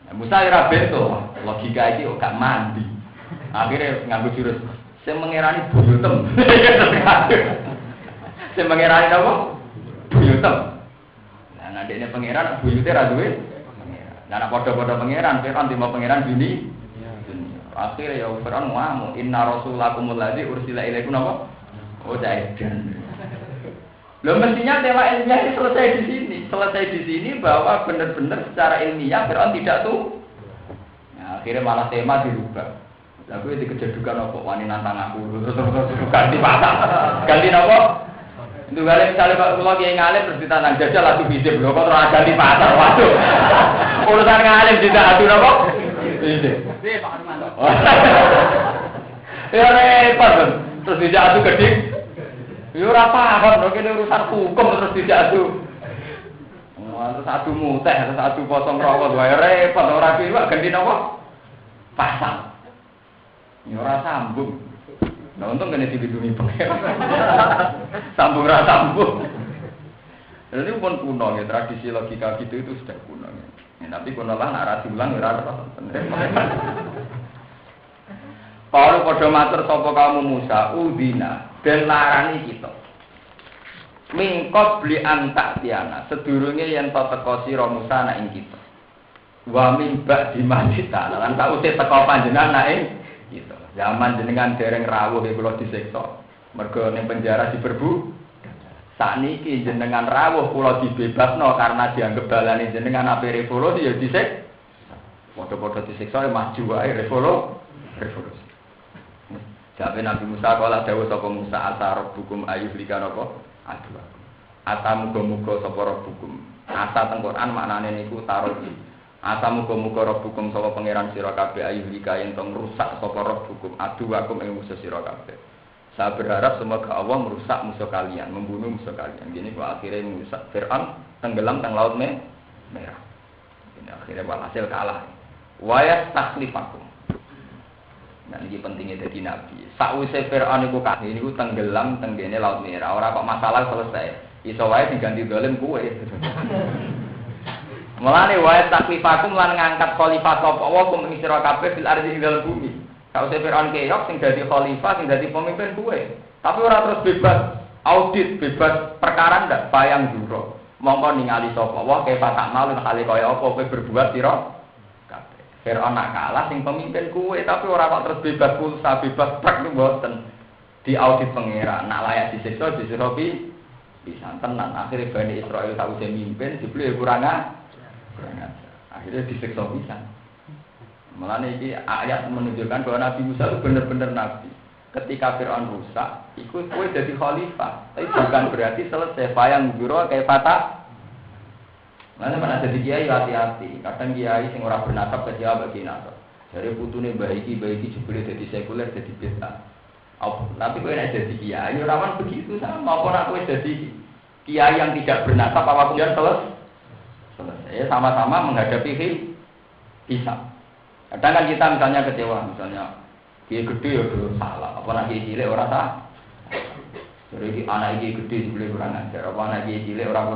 Nah, Musa ora beto, logika iki gak mandi. Akhirnya nganggo jurus sing mengerani buyutem. Sing mengerani apa? Buyutem. Nah, ndekne pangeran buyute ra duwe pangeran. Lah nek padha-padha pangeran, Fir'aun timbang pangeran bini. Akhirnya ya Fir'aun ngamuk, inna rasulakumul ladzi ursila ilaikum apa? Oh jaidan. Loh mestinya tema ilmiah ini selesai di sini bahwa benar-benar secara ilmiah Fir'aun tidak tuh. Nah, akhirnya malah tema dirubah. Lalu itu kejadukan apa? Wani nantang aku terus ganti pasang. Ganti apa? Itu kali misalnya Pak Kulo kiai ngalim terus ditanang jajal adu bisip lho kok terus ada di pasar waduh. Urusan ngalim tidak adu apa? Bisip. Pak Armanto. Ya repot kan. Terus dijak adu gedhe. Ya ora paham lho kene urusan hukum terus dijak adu. Terus adu muteh, terus adu potong rokok wae repot ora piwak ganti napa? Pasang. Ya ora sambung. Nah untung kena dilindungi pengen. Sambung ora sambung. Ini pun kuno ya, tradisi logika gitu itu sudah kuno ya. Tapi kuno lah nak ra diulang ora ora. Kalau padha matur sapa kamu Musa, udina den larani kita. Mingkot beli antak tiana, sedurunge yen to teka sira Musa nak ing kita. Wa mimba di masjidana, lan sausé teka panjenengan nak ing kita. Zaman jenengan dereng rawuh e kula disiksa. Mergo ning penjara diberbu. Sakniki jenengan rawuh kula dibebasno karena dianggap balane jenengan ape revolusi ya disiksa. Padha-padha disiksa maju wae revolusi. Jabe Nabi Musa kala dawuh sapa Musa asar hukum ayuh likan apa? Aduh. Asa muga-muga sapa rabbukum. Asa teng Quran maknane niku taruhi. Asa muga-muga rabbukum sapa pangeran sira kabeh ayuh lika yen tong rusak sapa rabbukum aduwakum ing musuh sira kabeh. Saya berharap semoga Allah merusak musuh kalian, membunuh musuh kalian. Gini kok akhirnya merusak Fir'aun tenggelam teng laut merah. Ini akhirnya walhasil kalah. Wa yastakhlifakum. Nah ini pentingnya jadi nabi. Sakwise Fir'aun iku kabeh niku tenggelam teng kene laut merah. Ora kok masalah selesai. Iso wae diganti dolim kuwe. Mulane wae taklifakum lan ngangkat khalifah sapa wa kum ing sira kabeh fil ardi ing dalem bumi. Sakwise Fir'aun keok sing dadi khalifah sing dadi pemimpin kuwe. Tapi ora terus bebas audit, bebas perkara ndak bayang juro. Mongko ningali sapa wa kefa tak malu hale kaya apa kowe berbuat sira kabeh. Fir'aun nak kalah sing pemimpin kuwe tapi ora kok terus bebas pulsa, bebas prek mboten. Di audit pangeran, nak layak disiksa disira pisan tenan. Akhire Bani Israil sakwise mimpin dibeli kurang akhirnya disiksa pisan. Mulane iki ayat menunjukkan bahwa Nabi Musa itu benar-benar nabi. Ketika Fir'aun rusak, iku kowe jadi khalifah. Tapi bukan berarti selesai bayang guru kayak fata. Mana mana jadi kiai hati-hati. Kadang kiai sing ora bernasab ke Jawa bagi nasab. Jadi putune baiki jebule dadi sekuler dadi bid'ah. Tapi kowe nek dadi kiai ora man begitu sama apa nek kowe dadi kiai yang tidak bernasab apa kemudian selesai sama-sama menghadapi hisab. Kadang kan kita misalnya kecewa, misalnya kiai gede ya salah, apa anak kiai cilik ora sah. Jadi anak kiai gede dibeli kurang ajar, apa anak kiai cilik orang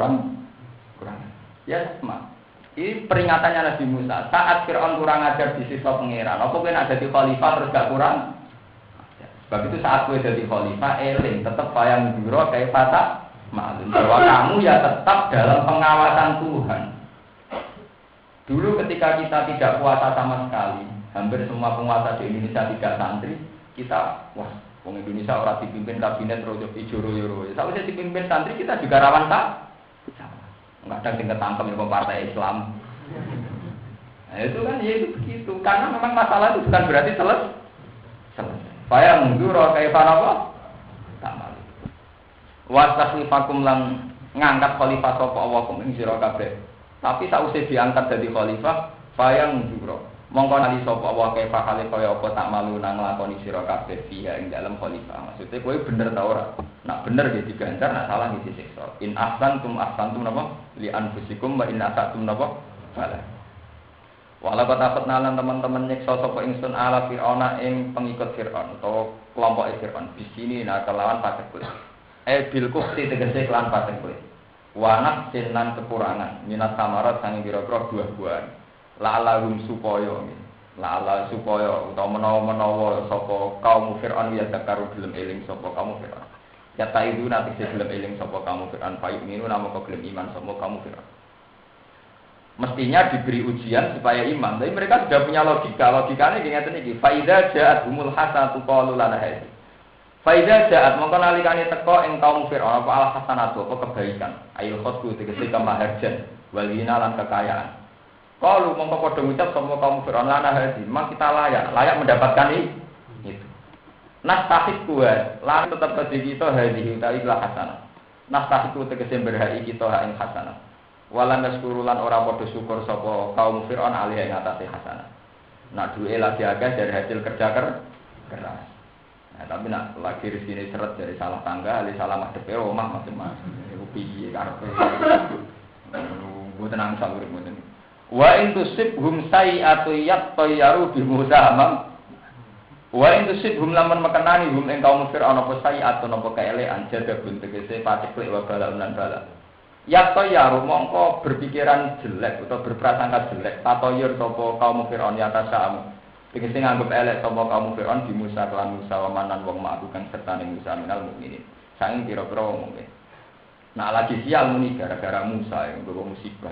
kurang. Ya sama. Ini peringatannya Nabi Musa. Saat Fir'aun kurang ajar di sisa pangeran, apa kowe nek dadi khalifah terus gak kurang? Sebab itu saat kowe dadi khalifah eling tetap bayang biro kayak fata maklum bahwa kamu ya tetap dalam pengawasan Tuhan. Dulu ketika kita tidak puasa sama sekali, hampir semua penguasa di Indonesia tidak santri, kita, wah, orang Indonesia orang dipimpin kabinet rojo royo. Kalau saya dipimpin santri, kita juga rawan tak? Enggak ada yang ketangkep di partai Islam. Nah, itu kan ya itu begitu. Karena memang masalah itu bukan berarti selesai. Saya mundur kayak apa? Tak malu. Wastakhlifakum lan ngangkat khalifah sapa Allah kum ing sira kabeh. Tapi sausé diangkat dadi khalifah, bayang juro. Mongko nali sapa wa kaya hale kaya apa tak malu nang lakoni sira kabeh fiha ing dalem khalifah. Maksudnya kowe bener ta ora? Nak bener ya diganjar, nak salah ya disiksa. In ahsantum napa? Li anfusikum wa in asatum napa? Salah. Wala kata lan teman-teman nyiksa sapa ingsun ala Fir'auna ing pengikut Fir'aun atau kelompok Fir'aun. Di sini nak kelawan patek kulit. Bil kufti tegese kelan patek kulit. Wanak sinan kekurangan minat samarat sange kira-kira buah-buahan la'alahum supaya utawa menawa sapa kaum Fir'aun ya zakaru gelem eling sapa kaum Fir'aun ya taidu nanti gelem eling sapa kaum Fir'aun payu minu namung gelem iman sapa kaum Fir'aun. Mestinya diberi ujian supaya iman, tapi mereka sudah punya logikanya ngeten iki fa idza ja'atumul hasanatu qalu lana hadhihi. Faiza jaat mongko nalikane teka ing kaum Fir'aun apa al hasanatu apa kebaikan. Ail khotku tegese kemaharjan walina lan kekayaan. Kalau mongko padha ngucap sapa kaum Fir'aun lana hadi, memang kita layak mendapatkan itu. Nah tahik kuat, lan tetap bagi kita hadi utawi hasanah. nastahiku tegese berhai kita ha ing hasanah. Walan naskurulan ora padha syukur sapa kaum Firaun alih ing atase hasanah. Nak duwe lagi akeh dari hasil kerja keras. Nah, tapi nak lagi rezeki seret dari salah tangga, ali salah madhepe omah macam-macam. Iku piye karepe. Tenang sabar mboten. Wa in tusibhum sayi'atu yattayyaru bi Musa amam. Wa in tusibhum lamun mekenani hum ing kaum Firaun apa sayi'atu napa kaelekan jadabun tegese paciklek wa bala lan bala. Yattayyaru mongko berpikiran jelek atau berprasangka jelek tatoyur sapa kaum Firaun ya tasam. Tegese nganggep elek sapa kaum Firaun di Musa lan Musa wa manan wong ma'ruf kang sertane Musa minal mukminin. Saking pira-pira wong mukmin. Nah lagi sial muni gara-gara Musa yang bawa musibah.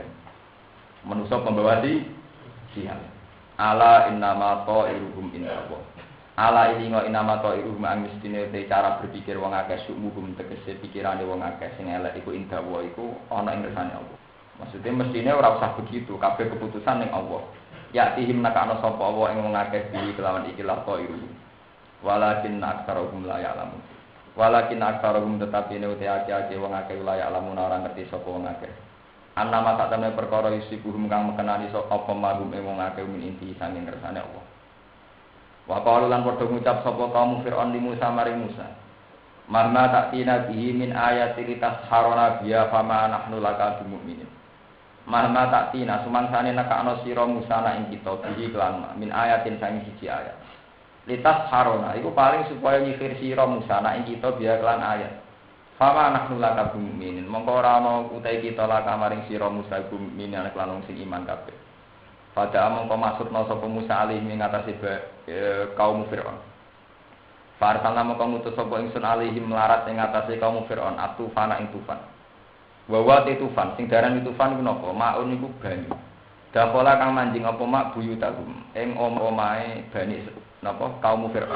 Manusia pembawa di sial. Ala innama ta'iruhum innallaha. Ala ilinga innama ta'iruhum ang mestine te cara berpikir wong akeh sumuhum tegese pikirane wong akeh sing elek iku indawa iku ana ing kersane Allah. Maksudnya mestine ora usah begitu, kabeh keputusan ning Allah. Ya tihim nakana sapa Allah ing wong akeh iki kelawan ikilah ta'iruhum. Walakin aktsarahum la ya'lamun. Walakin aktsarahum tetapi ne uti-ati wong akeh wilayah alamun ora ngerti sapa wong akeh. Annama satamene perkara isibuhum kang mekenani sapa apa magum ing wong akeh min inti sanging kersane Allah. Wa qalu lan padha ngucap sapa kaum Firaun li Musa maring Musa. Mahma ta'tina bihi min ayati litasharona biya fama nahnu laka bimu'minin. Mahma ta'tina sumangsane nekakno sira Musa na ing kita bihi kelan min ayatin sanging siji ayat. Litas harona, itu paling supaya nyifir sira Musa nak kita biar kelan ayat. Fama nahnu laka mukminin. Mongko ora ana utai kita laka maring sira Musa mukminin kelan wong sing iman kabeh. Pada mongko maksudna sapa Musa alih ing atase kaum Firaun. Farsalna mongko ngutus sapa ingsun alihim melarat ing atase kaum Firaun atufana ing tufan. Wa wa tufan sing daran tufan iku napa? Maun iku banyu. Dakola kang manjing apa mak buyutahum ing omahe bani napa kaum Firaun.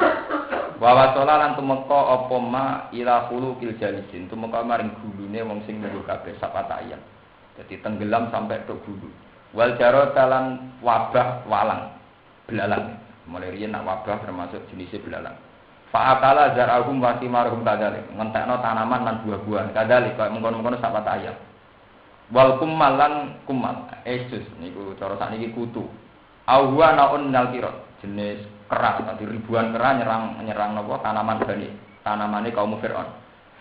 Wa wasala lan tumeka apa ma ila khuluqil jalisin tumeka maring gulune wong sing mungguh kabeh sapata ayat. Dadi tenggelam sampai tok gulu. Wal jarata lan wabah walang belalang. Mulai riyen nak wabah termasuk jenisé belalang. Fa akala zarahum wa timarhum kadalik ngentekno tanaman lan buah-buahan kadalik kaya mengkon-mengkon sapata ayat. Wal kummal lan kummal esus niku cara sakniki kutu. Awwa naun minal kirat jenis keras, nanti ribuan keras nyerang napa tanaman bani, tanamane kaum Firaun.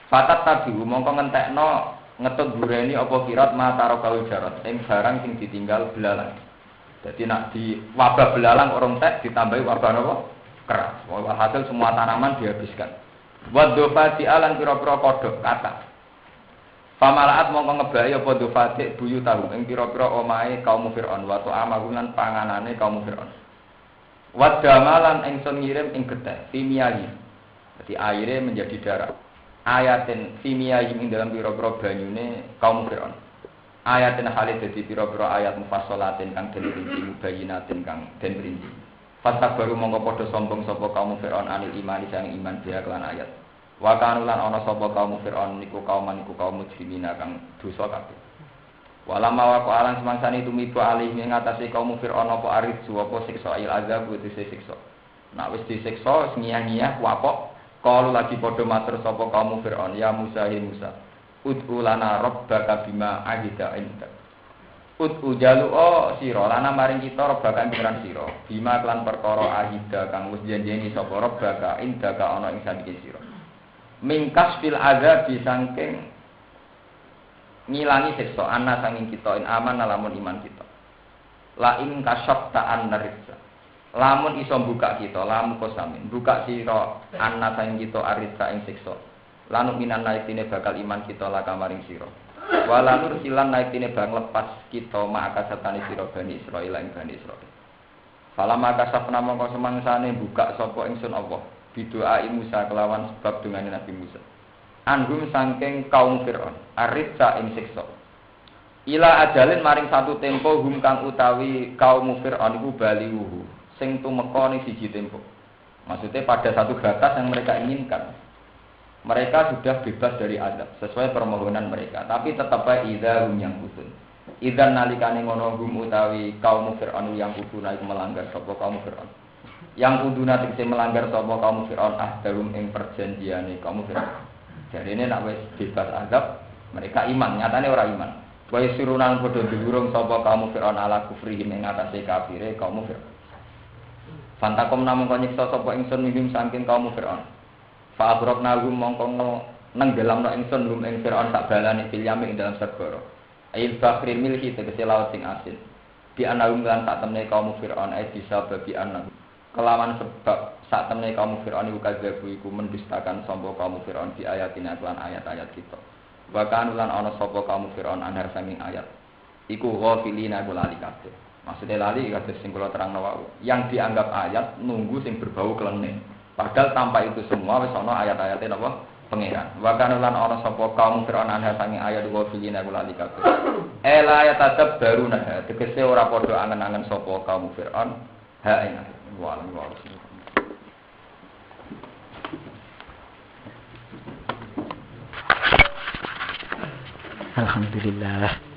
Fatat tabiu mongko ngentekno ngetut bureni apa kirat mataro kaul jarat, ing barang sing ditinggal belalang. Jadi nak di wabah belalang orang tek ditambahi wabah napa keras. Hasil semua tanaman dihabiskan. Wadofati alan pira-pira kodhok kata. Pamalaat mongko ngebahi apa dofati buyu tahu ing pira-pira omahe kaum Firaun wa ta'amalan panganane kaum Firaun. Wadamalan ingsun ngirim ing getih fimiyahi. Jadi airnya menjadi darah. Ayatin fimiyahi ing dalam pira-pira banyune kaum Firaun. Ayatin halid dadi pira-pira ayat mufassalatin kang den rinci mubayyinatin kang den rinci. Fasak baru mongko padha sombong sapa kaum Firaun anil iman sang iman dia kelan ayat. Wa kanulan ana sapa kaum Firaun niku kaum mujrimina kang dosa kabeh. Walama wa qalan semangsane tumiba alih ing atase kaum Firaun apa arid apa siksa il azab kuwi siksa. Nek wis disiksa ngiyah-ngiyah kuapok kalu lagi padha matur sapa kaum Firaun ya Musa hi Musa. Ud'u lana rabbaka bima ahida inda. Ud'u jalu'a sira lana maring kita rabbaka pengiran sira. Bima kelan perkara ahida kang wis janjeni sapa rabbaka inda ka ana ing sandike sira. Mingkas fil azab disangking ngilangi siksa ana sanging kita in aman lamun iman kita. La in kasyafta an-narisa. Lamun iso buka kita, lamun kosamin. Buka sira ana sanging kita arisa ing siksa. Lanu minan naitine bakal iman kita la kamaring sira. Walanur silan naitine bang lepas kita maka setane sira Bani Israil ing Bani Israil. Falama kasafna mongko semangsane buka sapa ingsun Allah. Bidoa Musa kelawan sebab dungane Nabi Musa. Anhum sangking kaum Firaun aritsa ing siksa. Ila ajalin maring satu tempo hum kang utawi kaum Firaun iku balihu sing tumeka ning siji tempo. Maksudnya pada satu batas yang mereka inginkan. Mereka sudah bebas dari azab sesuai permohonan mereka, tapi tetap idza hum yang kutun. Idzan nalikane ngono hum utawi kaum Firaun yang kuduna iku melanggar sapa kaum Firaun. Yang kuduna tegese melanggar sapa kaum Firaun ahdarum ing perjanjiane kaum Firaun. Jarine nek wis bebas azab, Mereka iman, nyatane ora iman. Wa yusiruna padha diurung sapa kaum Fir'aun ala kufrihim ing atase kafire kaum Fir'aun. Fantakom namung kok nyiksa sapa ingsun minhum saking kaum Fir'aun. Fa agrokna hum mongko nenggelamno ingsun hum ing Fir'aun sak balane bilyami ing dalam segara. Ail bakril milhi tegese laut sing asin. Di anahum lan sak temne kaum Fir'aun bisa babi anak. Kelawan sebab sak temne kaum Fir'aun iku kadhebu iku mendustakan sapa kaum Fir'aun di ayatina lan ayat-ayat kita. Bahkan ulan ana sapa kaum Fir'aun anar sanging ayat. Iku ghafilina lali kabeh. Maksudnya lali kados sing kula terangno wau. Yang dianggap ayat nunggu sing berbau klenik. Padahal tanpa itu semua wis ana ayat-ayate napa pangeran. Bahkan ulan ana sapa kaum Fir'aun anar sanging ayat ghafilina lali kabeh. Ela ayat adab baruna tegese ora padha angen-angen sapa kaum Fir'aun ha ing Alhamdulillah.